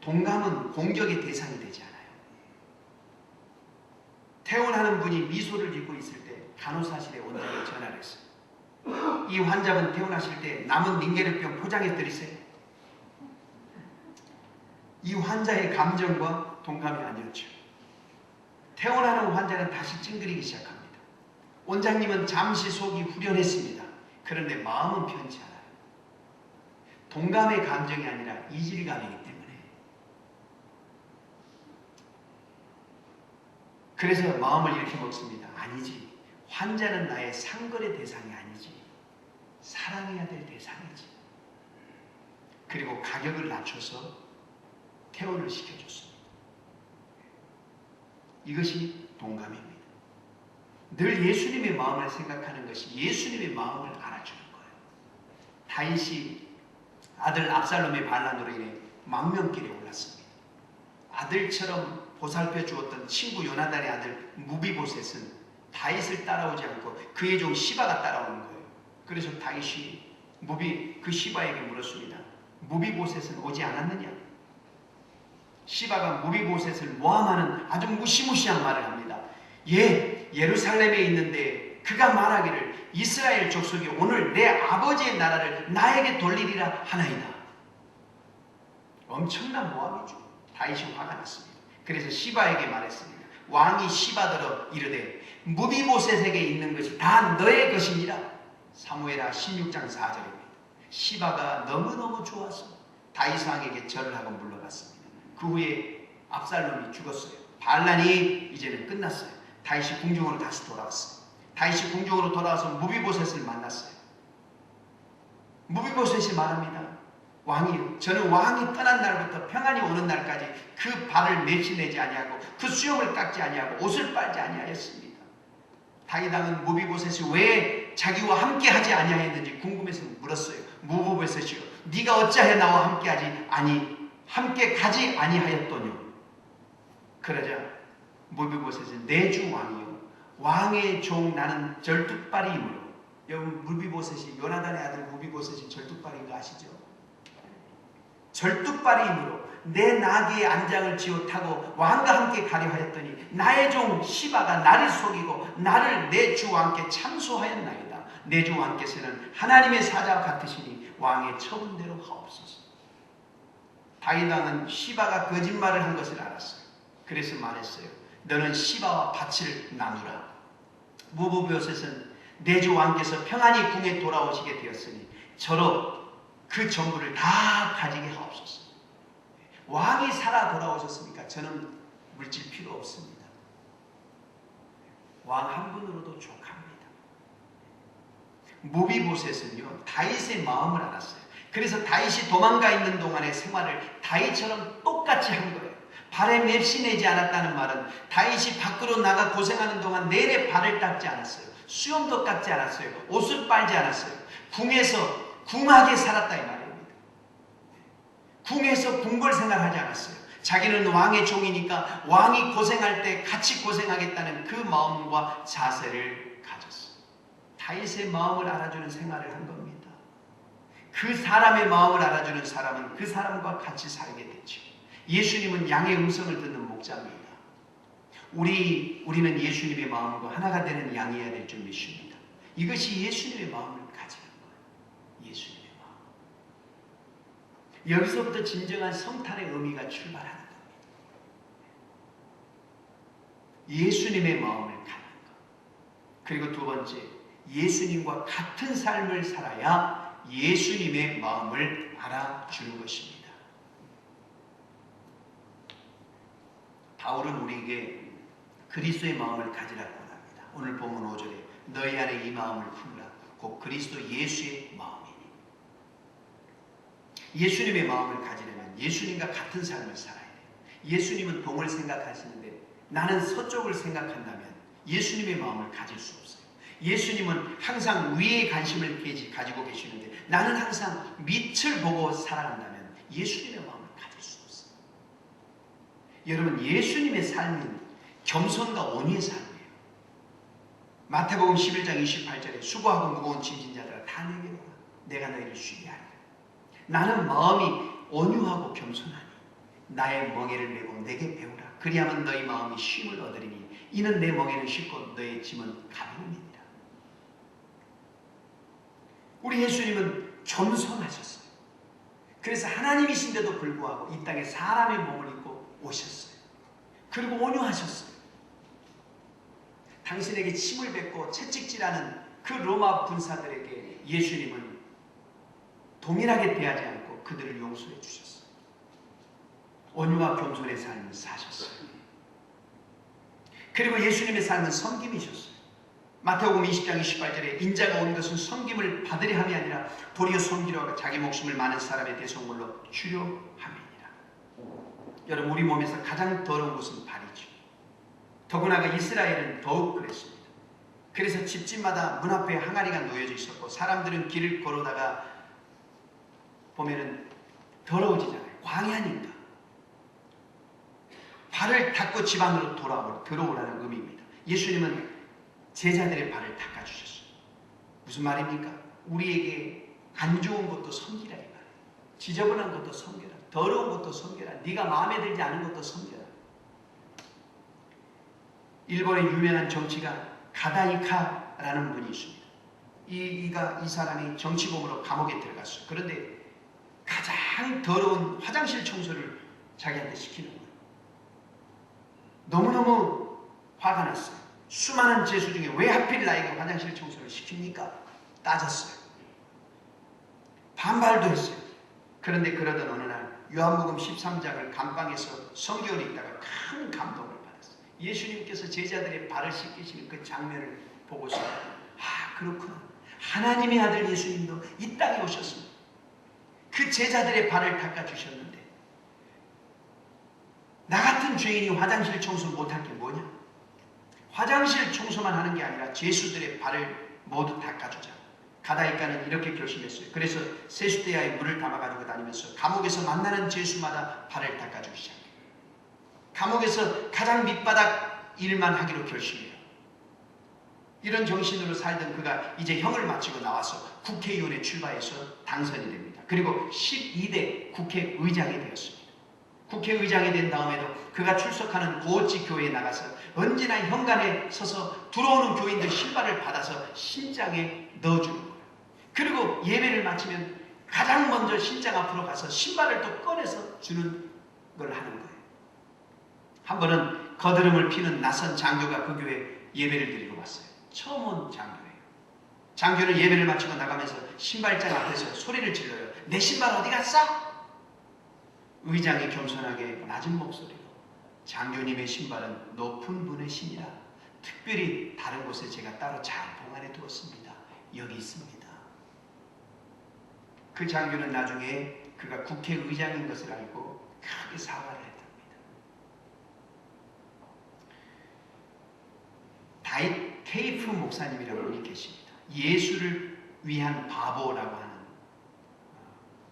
동감은 공격의 대상이 되지 않아요. 퇴원하는 분이 미소를 짓고 있을 때 간호사실에 원장이 전화를 했어요. 이 환자분 퇴원하실 때 남은 링게르병 포장해 드리세요. 이 환자의 감정과 동감이 아니었죠. 퇴원하는 환자는 다시 찡그리기 시작합니다. 원장님은 잠시 속이 후련했습니다. 그런데 마음은 편치 않아요. 동감의 감정이 아니라 이질감이기 때문에. 그래서 마음을 이렇게 먹습니다. 아니지. 환자는 나의 상걸의 대상이 아니지. 사랑해야 될 대상이지. 그리고 가격을 낮춰서 퇴원을 시켜줬습니다. 이것이 동감입니다. 늘 예수님의 마음을 생각하는 것이 예수님의 마음을 알아주는 거예요. 다윗이 아들 압살롬의 반란으로 인해 망명길에 올랐습니다. 아들처럼 보살펴 주었던 친구 요나단의 아들 무비보셋은 다윗을 따라오지 않고 그의 종 시바가 따라오는 거예요. 그래서 다윗이 그 시바에게 물었습니다. 무비보셋은 오지 않았느냐? 시바가 무비보셋을 모함하는 아주 무시무시한 말을 합니다. 예루살렘에 있는데 그가 말하기를 이스라엘 족속이 오늘 내 아버지의 나라를 나에게 돌리리라 하나이다. 엄청난 모함이죠. 다윗이 화가 났습니다. 그래서 시바에게 말했습니다. 왕이 시바더러 이르되 무비보셋에게 있는 것이 다 너의 것이니라. 사무엘하 16장 4절입니다. 시바가 너무너무 좋아서 다윗 왕에게 절을 하고 물러갔습니다. 그 후에 압살롬이 죽었어요. 반란이 이제는 끝났어요. 다윗이 궁중으로 다시 돌아왔어요. 다윗이 궁중으로 돌아와서 무비보셋을 만났어요. 무비보셋이 말합니다. 왕이요, 저는 왕이 떠난 날부터 평안이 오는 날까지 그 발을 맺히내지 아니하고 그 수염을 깎지 아니하고 옷을 빨지 아니하였습니다. 다윗 왕은 무비보셋이 왜 자기와 함께하지 아니하였는지 궁금해서 물었어요. 무비보셋이요, 네가 어찌하여 나와 함께하지 함께 가지 아니하였더뇨. 그러자 무비보셋은 내 주 왕이요, 왕의 종 나는 절뚝발이이므로. 여러분, 무비보셋이 요나단의 아들 무비보셋이 절뚝발인 거 아시죠? 절뚝발이이므로 내 나귀의 안장을 지어 타고 왕과 함께 가려 하였더니 나의 종 시바가 나를 속이고 나를 내 주 왕께 참소하였나이다. 내 주 왕께서는 하나님의 사자와 같으시니 왕의 처분대로 하옵소서. 다윗 왕은 시바가 거짓말을 한 것을 알았어요. 그래서 말했어요. 너는 시바와 밭을 나누라. 무비보셋은 내 주 왕께서 평안히 궁에 돌아오시게 되었으니 저로 그 전부를 다 가지게 하옵소서. 왕이 살아 돌아오셨으니까 저는 물질 필요 없습니다. 왕 한 분으로도 족합니다. 무비보셋은요, 다윗의 마음을 알았어요. 그래서 다윗이 도망가 있는 동안의 생활을 다윗처럼 똑같이 한 거예요. 발에 맵시 내지 않았다는 말은 다윗이 밖으로 나가 고생하는 동안 내내 발을 닦지 않았어요. 수염도 깎지 않았어요. 옷을 빨지 않았어요. 궁에서 궁하게 살았다 이 말입니다. 궁에서 궁궐 생활하지 않았어요. 자기는 왕의 종이니까 왕이 고생할 때 같이 고생하겠다는 그 마음과 자세를 가졌어요. 다윗의 마음을 알아주는 생활을 한 겁니다. 그 사람의 마음을 알아주는 사람은 그 사람과 같이 살게 되죠. 예수님은 양의 음성을 듣는 목자입니다. 우리는 예수님의 마음과 하나가 되는 양이어야 될 줄 믿습니다. 이것이 예수님의 마음을 가지는 거예요. 예수님의 마음. 여기서부터 진정한 성탄의 의미가 출발하는 겁니다. 예수님의 마음을 가는 것. 그리고 두 번째, 예수님과 같은 삶을 살아야 예수님의 마음을 알아주는 것입니다. 바울은 우리에게 그리스도의 마음을 가지라고 합니다. 오늘 본문 5절에 너희 안에 이 마음을 품으라. 곧 그리스도 예수의 마음이니. 예수님의 마음을 가지려면 예수님과 같은 삶을 살아야 돼요. 예수님은 동을 생각하시는데 나는 서쪽을 생각한다면 예수님의 마음을 가질 수 없어요. 예수님은 항상 위에 관심을 가지고 계시는데 나는 항상 밑을 보고 살아간다면 예수님의 마음을 가질 수 없어요. 여러분, 예수님의 삶은 겸손과 온유의 삶이에요. 마태복음 11장 28절에 수고하고 무거운 짐진 자들아 다 내게로 와. 내가 너희를 쉬게 하리라. 나는 마음이 온유하고 겸손하니 나의 멍에를 메고 내게 배우라. 그리하면 너희 마음이 쉼을 얻으리니 이는 내 멍에는 쉽고 너의 짐은 가벼움이니라. 우리 예수님은 겸손하셨어요. 그래서 하나님이신데도 불구하고 이 땅에 사람의 몸을 입고 오셨어요. 그리고 온유하셨어요. 당신에게 침을 뱉고 채찍질하는 그 로마 군사들에게 예수님은 동일하게 대하지 않고 하나님께로 그들을 용서해 주셨어요. 온유와 겸손의 삶을 사셨어요. 그리고 예수님의 삶은 섬김이셨어요. 마태복음 20장 28절에 인자가 온 것은 섬김을 받으려 함이 아니라 도리어 섬기려 하고 자기 목숨을 많은 사람의 대속물로 주려 함이니라. 여러분, 우리 몸에서 가장 더러운 것은 발이죠. 더구나 이스라엘은 더욱 그랬습니다. 그래서 집집마다 문 앞에 항아리가 놓여져 있었고 사람들은 길을 걸어다가 보면은 더러워지잖아요. 광야니까 발을 닦고 집 안으로 들어오라는 의미입니다. 예수님은 제자들의 발을 닦아주셨어요. 무슨 말입니까? 우리에게 안 좋은 것도 섬기라 이 말이에요. 지저분한 것도 섬겨라. 더러운 것도 섬겨라. 네가 마음에 들지 않은 것도 섬겨라. 일본의 유명한 정치가 가다이카라는 분이 있습니다. 이 사람이 정치범으로 감옥에 들어갔어요. 그런데 가장 더러운 화장실 청소를 자기한테 시키는 거예요. 너무너무 화가 났어요. 수많은 죄수 중에 왜 하필 나에게 화장실 청소를 시킵니까? 따졌어요. 반발도 했어요. 그런데 그러던 어느 날 요한복음 13장을 감방에서 성경을 읽다가 큰 감동을 받았어요. 예수님께서 제자들의 발을 씻기시는 그 장면을 보고서 그렇구나. 하나님의 아들 예수님도 이 땅에 오셨습니다. 그 제자들의 발을 닦아주셨는데 나 같은 죄인이 화장실 청소 못할 게 뭐냐? 화장실 청소만 하는 게 아니라 죄수들의 발을 모두 닦아주자. 가다이카는 이렇게 결심했어요. 그래서 세수대야에 물을 담아가지고 다니면서 감옥에서 만나는 죄수마다 발을 닦아주기 시작해요. 감옥에서 가장 밑바닥 일만 하기로 결심해요. 이런 정신으로 살던 그가 이제 형을 마치고 나와서 국회의원에 출마해서 당선이 됩니다. 그리고 12대 국회의장이 되었습니다. 국회의장이 된 다음에도 그가 출석하는 고어치 교회에 나가서 언제나 현관에 서서 들어오는 교인들 신발을 받아서 신장에 넣어주는 거예요. 그리고 예배를 마치면 가장 먼저 신장 앞으로 가서 신발을 또 꺼내서 주는 걸 하는 거예요. 한 번은 거드름을 피는 낯선 장교가 그 교회에 예배를 드리러 왔어요. 처음 온 장교예요. 장교는 예배를 마치고 나가면서 신발장 앞에서 소리를 질러요. 내 신발 어디 갔어? 의장이 겸손하게 낮은 목소리로 장교님의 신발은 높은 분의 신이라 특별히 다른 곳에 제가 따로 잘 보관해 두었습니다. 여기 있습니다. 그 장교는 나중에 그가 국회의장인 것을 알고 크게 사과를 했답니다. 다윗 케이프 목사님이라는 분이 계십니다. 예수를 위한 바보라고 하는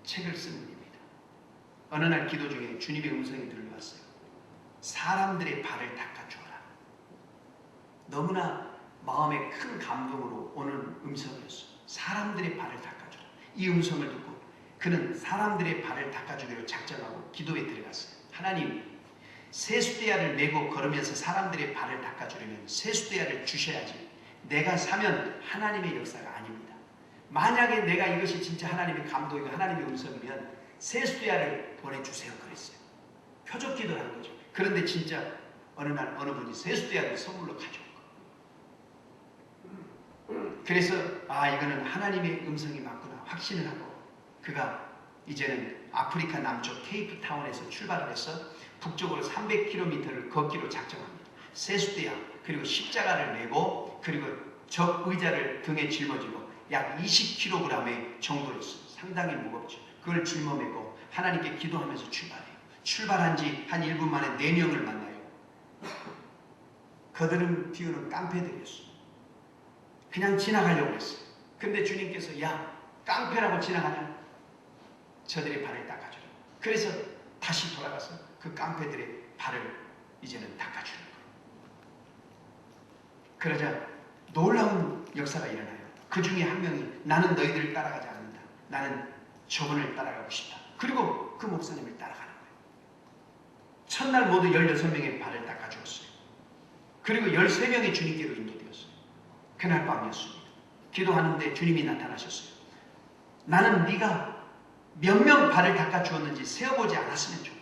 책을 쓴 분입니다. 어느 날 기도 중에 주님의 음성이 들려왔어요. 사람들의 발을 닦아주어라. 너무나 마음에 큰 감동으로 오는 음성이었어요. 사람들의 발을 닦아주라. 이 음성을 듣고 그는 사람들의 발을 닦아주기로 작정하고 기도에 들어갔어요. 하나님, 세수대야를 메고 걸으면서 사람들의 발을 닦아주려면 세수대야를 주셔야지. 내가 사면 하나님의 역사가 아닙니다. 만약에 내가 이것이 진짜 하나님의 감동이고 하나님의 음성이면 세수대야를 보내주세요 그랬어요. 표적 기도를 한 거죠. 그런데 진짜 어느 날 어느 분이 세수대야를 선물로 가져온 거예요. 그래서 이거는 하나님의 음성이 맞구나 확신을 하고 그가 이제는 아프리카 남쪽 케이프타운에서 출발을 해서 북쪽으로 300km를 걷기로 작정합니다. 세수대야 그리고 십자가를 메고 그리고 적 의자를 등에 짊어지고 약 20kg의 정도로 있어요. 상당히 무겁죠. 그걸 짊어매고 하나님께 기도하면서 출발해요. 출발한 지 한 1분 만에 4명을 만나요. 거드름 피우는 깡패들이었어요. 그냥 지나가려고 했어요. 근데 주님께서 야 깡패라고 지나가냐? 저들의 발을 닦아주라. 그래서 다시 돌아가서 그 깡패들의 발을 이제는 닦아주는 거예요. 그러자 놀라운 역사가 일어나요. 그 중에 한 명이 나는 너희들을 따라가지 않는다. 나는 저분을 따라가고 싶다. 그리고 그 목사님을 따라가는 거예요. 첫날 모두 16명의 발을 닦아주었어요. 그리고 13명이 주님께로 인도되었어요. 그날 밤이었습니다. 기도하는데 주님이 나타나셨어요. 나는 네가 몇 명 발을 닦아주었는지 세어보지 않았으면 좋겠다.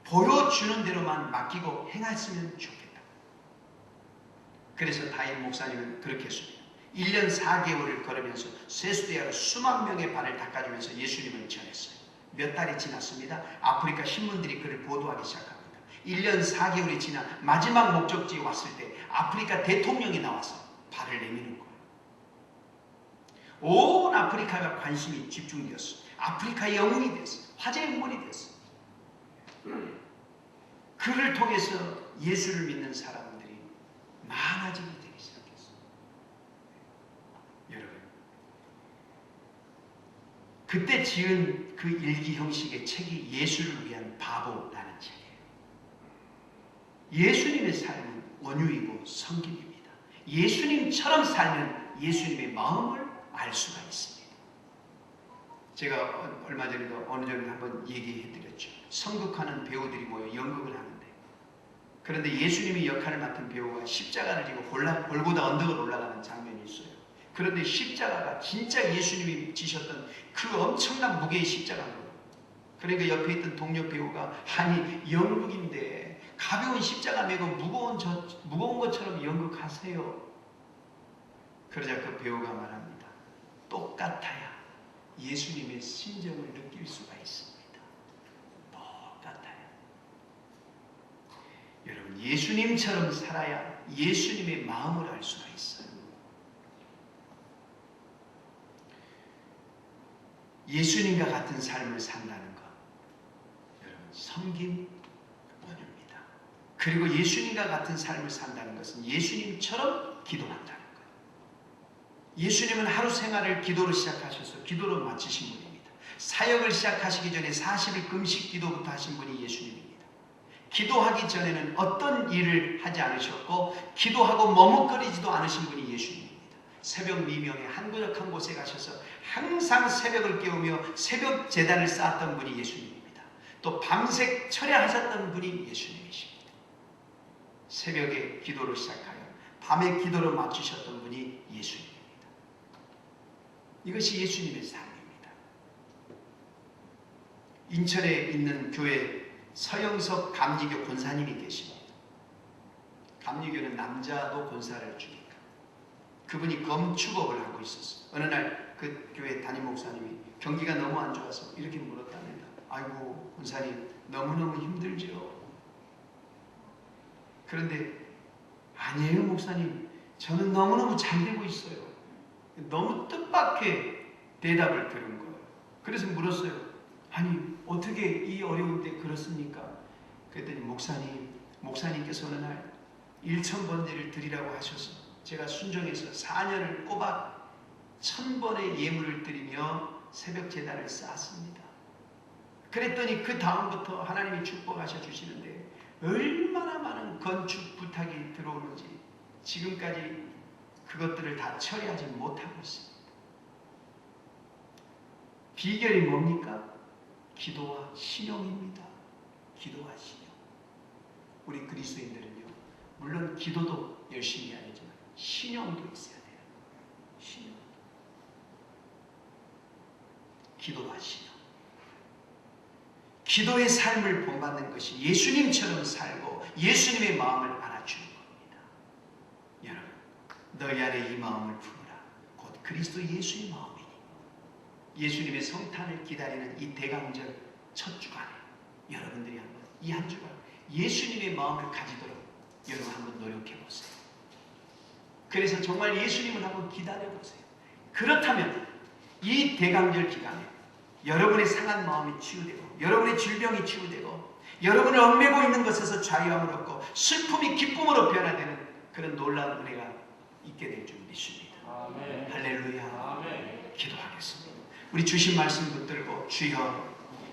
보여주는 대로만 맡기고 행했으면 좋겠다. 그래서 다윗 목사님은 그렇게 했습니다. 1년 4개월을 걸으면서 세수대야로 수만 명의 발을 닦아주면서 예수님을 전했어요. 몇 달이 지났습니다. 아프리카 신문들이 그를 보도하기 시작합니다. 1년 4개월이 지나 마지막 목적지에 왔을 때 아프리카 대통령이 나와서 발을 내미는 거예요. 온 아프리카가 관심이 집중되었어. 아프리카의 영웅이 됐어. 화제의 인물이 됐어. 그를 통해서 예수를 믿는 사람들이 많아지게 되기 시작했어. 여러분, 그때 지은 그 일기 형식의 책이 예수를 위한 바보라는 책이에요. 예수님의 삶은 원유이고 성김입니다. 예수님처럼 살면 예수님의 마음을 알 수가 있습니다. 제가 얼마 전에도 어느 전에 한번 얘기해드렸죠. 선극하는 배우들이 모여 연극을 하는데, 그런데 예수님이 역할을 맡은 배우가 십자가를 지고 골고다 언덕을 올라가는 장면이 있어요. 그런데 십자가가 진짜 예수님이 지셨던 그 엄청난 무게의 십자가인 거예요. 그러니까 옆에 있던 동료 배우가 아니 연극인데 가벼운 십자가 메고 무거운 것처럼 연극하세요. 그러자 그 배우가 말합니다. 똑같아야 예수님의 심정을 느낄 수가 있습니다. 똑같아요. 여러분, 예수님처럼 살아야 예수님의 마음을 알 수가 있어요. 예수님과 같은 삶을 산다는 것, 여러분, 섬김 원유입니다. 그리고 예수님과 같은 삶을 산다는 것은 예수님처럼 기도한다는 거예요. 예수님은 하루 생활을 기도로 시작하셔서 기도로 마치신 분입니다. 사역을 시작하시기 전에 40일 금식 기도부터 하신 분이 예수님입니다. 기도하기 전에는 어떤 일을 하지 않으셨고 기도하고 머뭇거리지도 않으신 분이 예수님입니다. 새벽 미명에 한 구석 한 곳에 가셔서 항상 새벽을 깨우며 새벽 제단을 쌓았던 분이 예수님입니다. 또 밤새 철야하셨던 분이 예수님이십니다. 새벽에 기도로 시작하여 밤에 기도로 마치셨던 분이 예수님입니다. 이것이 예수님의 삶입니다. 인천에 있는 교회 서영석 감리교 권사님이 계십니다. 감리교는 남자도 권사를 주니까 그분이 검축업을 하고 있었어요. 어느 날 그 교회 담임 목사님이 경기가 너무 안 좋아서 이렇게 물었답니다. 아이고 권사님 너무너무 힘들죠. 그런데 아니에요 목사님, 저는 너무너무 잘 되고 있어요. 너무 뜻밖의 대답을 들은 거예요. 그래서 물었어요. 아니 어떻게 이 어려운 때 그렇습니까? 그랬더니 목사님께서 어느 날 1,000번제를 드리라고 하셔서 제가 순종해서 4년을 꼬박 1,000번의 예물을 드리며 새벽 제단을 쌓았습니다. 그랬더니 그 다음부터 하나님이 축복하셔 주시는데 얼마나 많은 건축 부탁이 들어오는지 지금까지 그것들을 다 처리하지 못하고 있습니다. 비결이 뭡니까? 기도와 신용입니다. 기도와 신용. 우리 그리스도인들은요, 물론 기도도 열심히 해야 되지만 신용도 있어야 돼요. 신용. 기도와 신용. 기도의 삶을 본받는 것이 예수님처럼 살고 예수님의 마음을 알아주는 겁니다. 여러분, 너희 안에 이 마음을 품으라. 곧 그리스도 예수의 마음이니. 예수님의 성탄을 기다리는 이 대강절 첫 주간에 여러분들이 한번 이 한 주간 예수님의 마음을 가지도록 여러분 한번 노력해 보세요. 그래서 정말 예수님을 한번 기다려 보세요. 그렇다면 이 대강절 기간에 여러분의 상한 마음이 치유되고 여러분의 질병이 치유되고 여러분을 얽매고 있는 것에서 자유함을 얻고 슬픔이 기쁨으로 변화되는 그런 놀라운 은혜가 있게 될 줄 믿습니다. 아멘. 할렐루야. 아멘. 기도하겠습니다. 우리 주신 말씀 붙들고 주여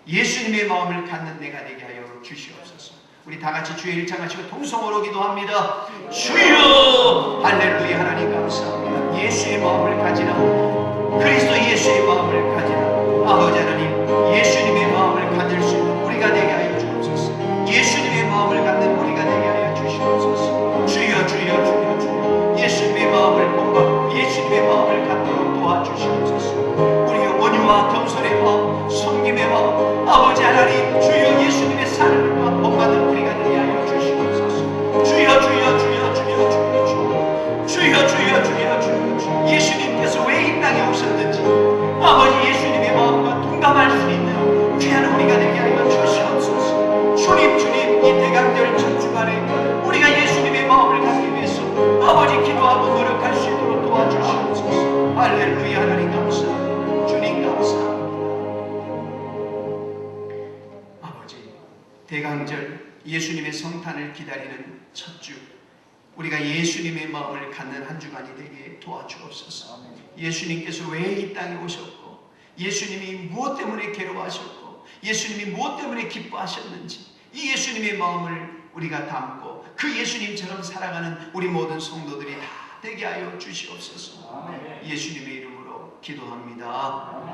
예수님의 마음을 갖는 내가 되게 하여 주시옵소서. 우리 다 같이 주의 일창하시고 통성으로 기도합니다. 주여 할렐루야. 하나님 감사합니다. 예수의 마음을 가지라. 그리스도 예수의 마음을 가지라. 아버지 하나님, 예수님의 마음을 가질 수 있는 우리가 되게 하여 주옵소서. 예수님의 마음을 갖는 우리가 되게 하여 주시옵소서. 주여 주여 주여 주여 예수님의 마음을 본받고 예수님의 마음을 갖도록 도와주시옵소서. 우리의 원유와 겸손의 마음, 섬김의 마음, 아버지 하나님, 주여 예수님의 삶을 본받는 우리가 되게 하여 주시옵소서. 주여 주여 주여 주여 주여 예수님의 성탄을 기다리는 첫 주, 우리가 예수님의 마음을 갖는 한 주간이 되게 도와주옵소서. 예수님께서 왜 이 땅에 오셨고, 예수님이 무엇 때문에 괴로워하셨고, 예수님이 무엇 때문에 기뻐하셨는지, 이 예수님의 마음을 우리가 담고 그 예수님처럼 살아가는 우리 모든 성도들이 다 되게 하여 주시옵소서. 예수님의 이름으로 기도합니다.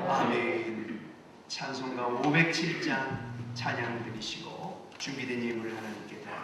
아멘. 찬송가 507장 찬양 드리시고 준비된 예물을 하나님께 드립니다.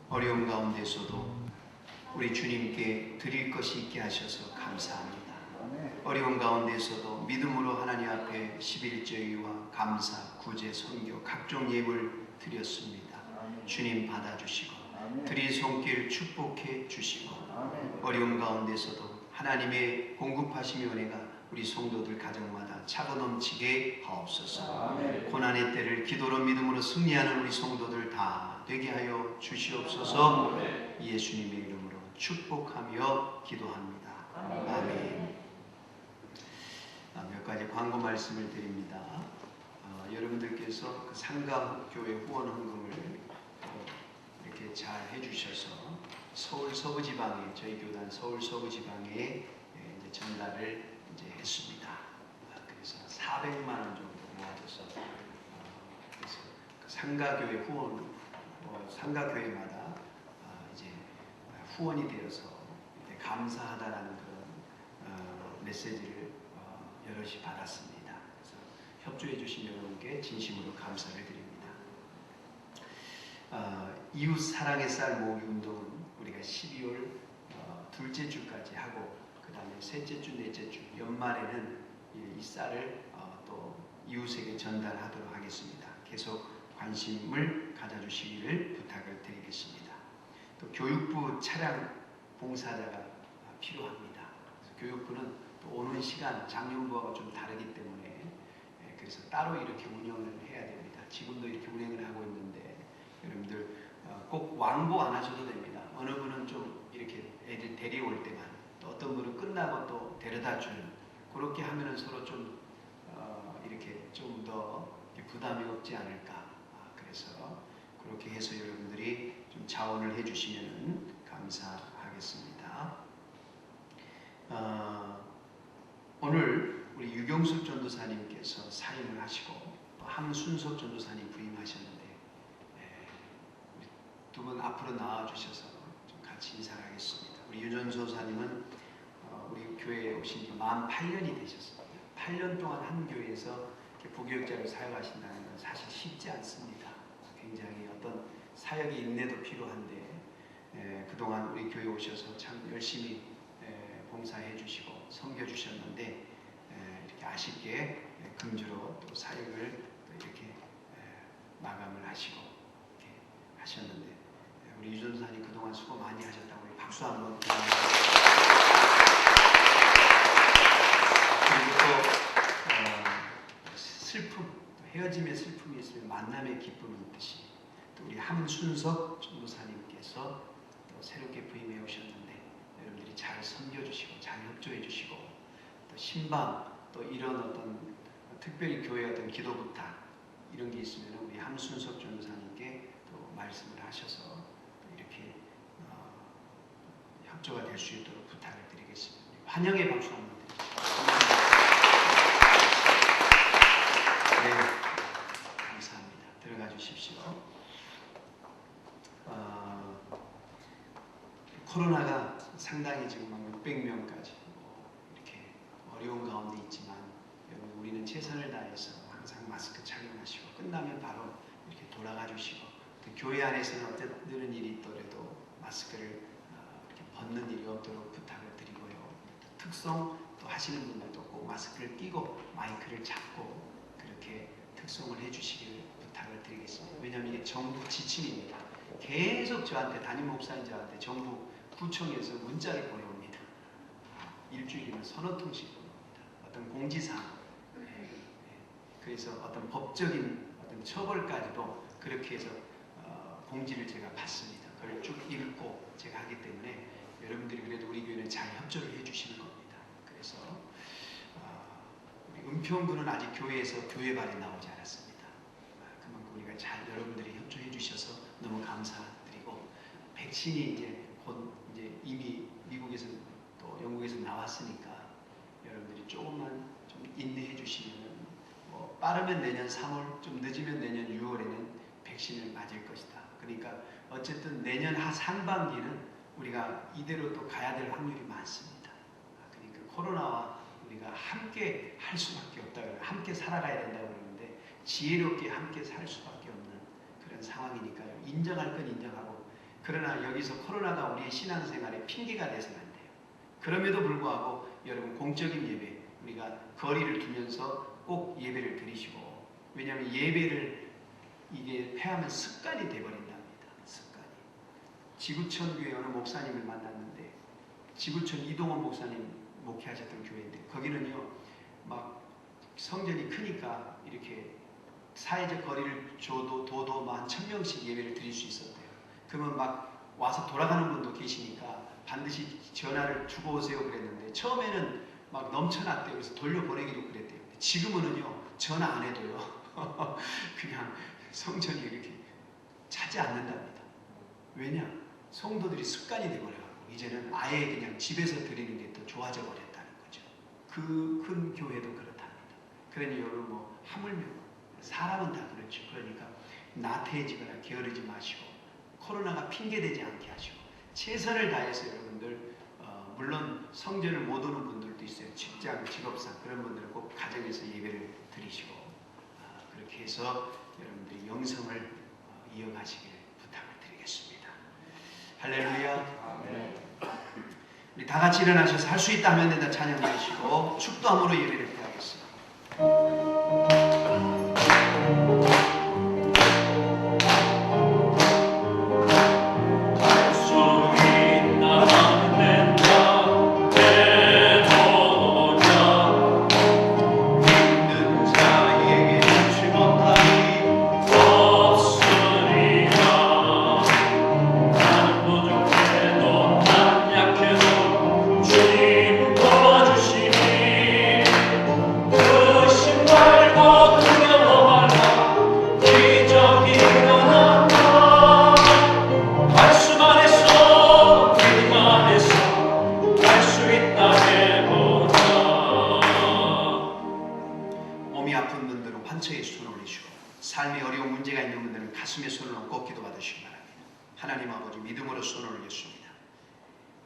어려움 가운데서도 우리 주님께 드릴 것이 있게 하셔서 감사합니다. 어려움 가운데서도 믿음으로 하나님 앞에 11조의와 감사, 구제, 선교, 각종 예물 드렸습니다. 주님 받아주시고 드릴 손길 축복해 주시고 어려움 가운데서도 하나님의 공급하심의 은혜가 우리 성도들 가정마다 차고 넘치게 하옵소서. 고난의 때를 기도로 믿음으로 승리하는 우리 성도들 다 되게 하여 주시옵소서. 예수님의 이름으로 축복하며 기도합니다. 아멘. 몇 가지 광고 말씀을 드립니다. 여러분들께서 그 상가교회 후원 헌금을 이렇게 잘 해주셔서 서울 서부지방에, 저희 교단 서울 서부지방에 이제 전달을 이제 했습니다. 그래서 400만 원 정도 모아져서 그래서 그 상가교회 후원, 상가교회마다 이제 후원이 되어서 감사하다라는 그런 메시지를 여럿이 받았습니다. 그래서 협조해 주신 여러분께 진심으로 감사를 드립니다. 이웃 사랑의 쌀 모으기 운동은 우리가 12월 둘째 주까지 하고 그 다음에 셋째 주, 넷째 주, 연말에는 이 쌀을 또 이웃에게 전달하도록 하겠습니다. 계속 관심을 가져주시기를 부탁을 드리겠습니다. 또 교육부 차량 봉사자가 필요합니다. 교육부는 또 오는 시간 작년부하고 좀 다르기 때문에 그래서 따로 이렇게 운영을 해야 됩니다. 지금도 이렇게 운행을 하고 있는데 여러분들 꼭 왕복 안 하셔도 됩니다. 어느 분은 좀 이렇게 애들 데려올 때만, 또 어떤 분은 끝나고 또 데려다 주는, 그렇게 하면은 서로 좀 이렇게 좀 더 부담이 없지 않을까. 그래서 그렇게 해서 여러분들이 좀 자원을 해주시면 감사하겠습니다. 오늘 우리 유경숙 전도사님께서 사임을 하시고 또 함순석 전도사님 부임하셨는데 두 분 앞으로 나와주셔서 좀 같이 인사를 하겠습니다. 우리 유전 전도사님은 우리 교회에 오신 지 48년이 되셨습니다. 8년 동안 한 교회에서 부교육자로 사역하신다는 건 사실 쉽지 않습니다. 굉장히 어떤 사역의 인내도 필요한데 그동안 우리 교회에 오셔서 참 열심히 봉사해 주시고 섬겨 주셨는데 이렇게 아쉽게 금주로 또 사역을 또 이렇게 마감을 하시고 이렇게 하셨는데 우리 유전사님 그동안 수고 많이 하셨다고 우리 박수 한번 그리고 또 슬픔, 헤어짐의 슬픔이 있으면 만남의 기쁨이 있듯이 또 우리 함순석 전도사님께서 또 새롭게 부임해 오셨는데 여러분들이 잘 섬겨주시고 잘 협조해 주시고 또 신방 또 이런 어떤 특별히 교회 어떤 기도 부탁 이런 게 있으면 우리 함순석 전도사님께 또 말씀을 하셔서 또 이렇게 협조가 될 수 있도록 부탁을 드리겠습니다. 환영의 박수 한번 드리겠습니다. 네, 감사합니다. 들어가 주십시오. 코로나가 상당히 지금 600명까지 이렇게 어려운 가운데 있지만 여러분 우리는 최선을 다해서 항상 마스크 착용하시고 끝나면 바로 이렇게 돌아가 주시고 또 교회 안에서는 어떤 일이 있더라도 마스크를 이렇게 벗는 일이 없도록 부탁을 드리고요. 특송 또 하시는 분들도 꼭 마스크를 끼고 마이크를 잡고 그렇게 특송을 해주시기를 부탁을 드리겠습니다. 왜냐하면 이게 정부 지침입니다. 계속 저한테 담임 목사님 저한테 정부 구청에서 문자를 보내옵니다. 일주일이면 서너 통씩 보내옵니다. 어떤 공지사항, 그래서 어떤 법적인 어떤 처벌까지도 그렇게 해서 공지를 제가 받습니다. 그걸 쭉 읽고 제가 하기 때문에 여러분들이 그래도 우리 교회는 잘 협조를 해주시는 겁니다. 그래서 우리 은평구는 아직 교회에서 교회반에 나오지 않았습니다. 그만큼 우리가 잘 여러분들이 협조해 주셔서 너무 감사드리고 백신이 이제 곧 이제 이미 미국에서 또 영국에서 나왔으니까 여러분들이 조금만 좀 인내해 주시면 뭐 빠르면 내년 3월 좀 늦으면 내년 6월에는 백신을 맞을 것이다. 그러니까 어쨌든 내년 상반기는 우리가 이대로 또 가야 될 확률이 많습니다. 그러니까 코로나와 우리가 함께 할 수밖에 없다. 함께 살아가야 된다고 그러는데 지혜롭게 함께 살 수밖에 없는 그런 상황이니까요. 인정할 건 인정하고 그러나 여기서 코로나가 우리의 신앙생활에 핑계가 돼서는 안 돼요. 그럼에도 불구하고 여러분 공적인 예배 우리가 거리를 두면서 꼭 예배를 드리시고 왜냐하면 예배를 이게 폐하면 습관이 돼버린답니다. 습관이. 지구촌 교회 어느 목사님을 만났는데 지구촌 이동원 목사님 목회하셨던 교회인데 거기는요 막 성전이 크니까 이렇게 사회적 거리를 둬도 만 1000명씩 예배를 드릴 수 있었대요. 그러면 막 와서 돌아가는 분도 계시니까 반드시 전화를 주고 오세요 그랬는데 처음에는 막 넘쳐났대요. 그래서 돌려보내기도 그랬대요. 지금은요 전화 안 해도요 그냥 성전이 이렇게 차지 않는답니다. 왜냐? 성도들이 습관이 돼버려가지고 이제는 아예 그냥 집에서 드리는 게 더 좋아져 버렸다는 거죠. 그 큰 교회도 그렇답니다. 그러니 여러분 뭐 하물며 사람은 다 그렇죠. 그러니까 나태해지거나 게으르지 마시고 코로나가 핑계되지 않게 하시고 최선을 다해서 여러분들 물론 성전을 못 오는 분들도 있어요. 직장, 직업상 그런 분들은 꼭 가정에서 예배를 드리시고 그렇게 해서 여러분들이 영성을 이어가시기를 부탁을 드리겠습니다. 할렐루야. 아멘. 우리 다 같이 일어나셔서 할 수 있다 하면 된다 찬양 드리시고 축도함으로 예배를 드리겠습니다. 문제가 있는 분들은 가슴에 손을 얹고 기도받으시기 바랍니다. 하나님 아버지, 믿음으로 손을 올렸습니다.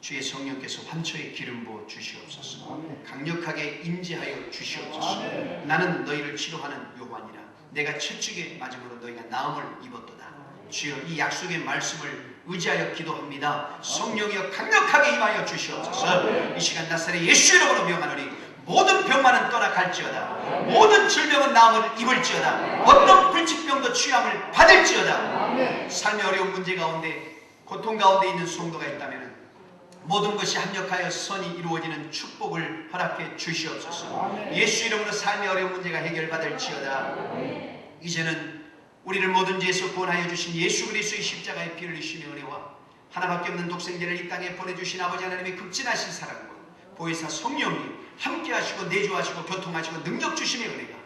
주의 성령께서 환초에 기름 부어 주시옵소서. 강력하게 임재하여 주시옵소서. 나는 너희를 치료하는 요한이라. 내가 채찍에 맞음으로 너희가 나음을 입었도다. 주여, 이 약속의 말씀을 의지하여 기도합니다. 성령이여 강력하게 임하여 주시옵소서. 이 시간 나사렛 예수 이름으로 명하노니 모든 병만은 떠나갈지어다. 모든 질병은 나음을 입을지어다. 어떤 불치병도 취함을 받을지어다. 삶의 어려운 문제 가운데, 고통 가운데 있는 성도가 있다면 모든 것이 합력하여 선이 이루어지는 축복을 허락해 주시옵소서. 예수 이름으로 삶의 어려운 문제가 해결받을지어다. 이제는 우리를 모든 죄에서 구원하여 주신 예수 그리스도의 십자가의 피를 흘리심의 은혜와 하나밖에 없는 독생자를 이 땅에 보내주신 아버지 하나님의 극진하신 사랑과 보혜사 성령님 함께 하시고 내주하시고 교통하시고 능력 주심의 은혜가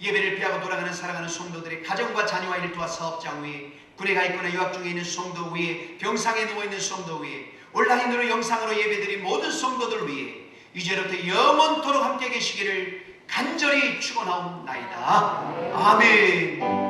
예배를 피하고 돌아가는 살아가는 성도들의 가정과 자녀와 일터와 사업장 위에, 군에 가 있거나 유학 중에 있는 성도 위에, 병상에 누워있는 성도 위에, 온라인으로 영상으로 예배드린 모든 성도들 위해 이제부터 영원토록 함께 계시기를 간절히 축원하옵나이다. 아멘.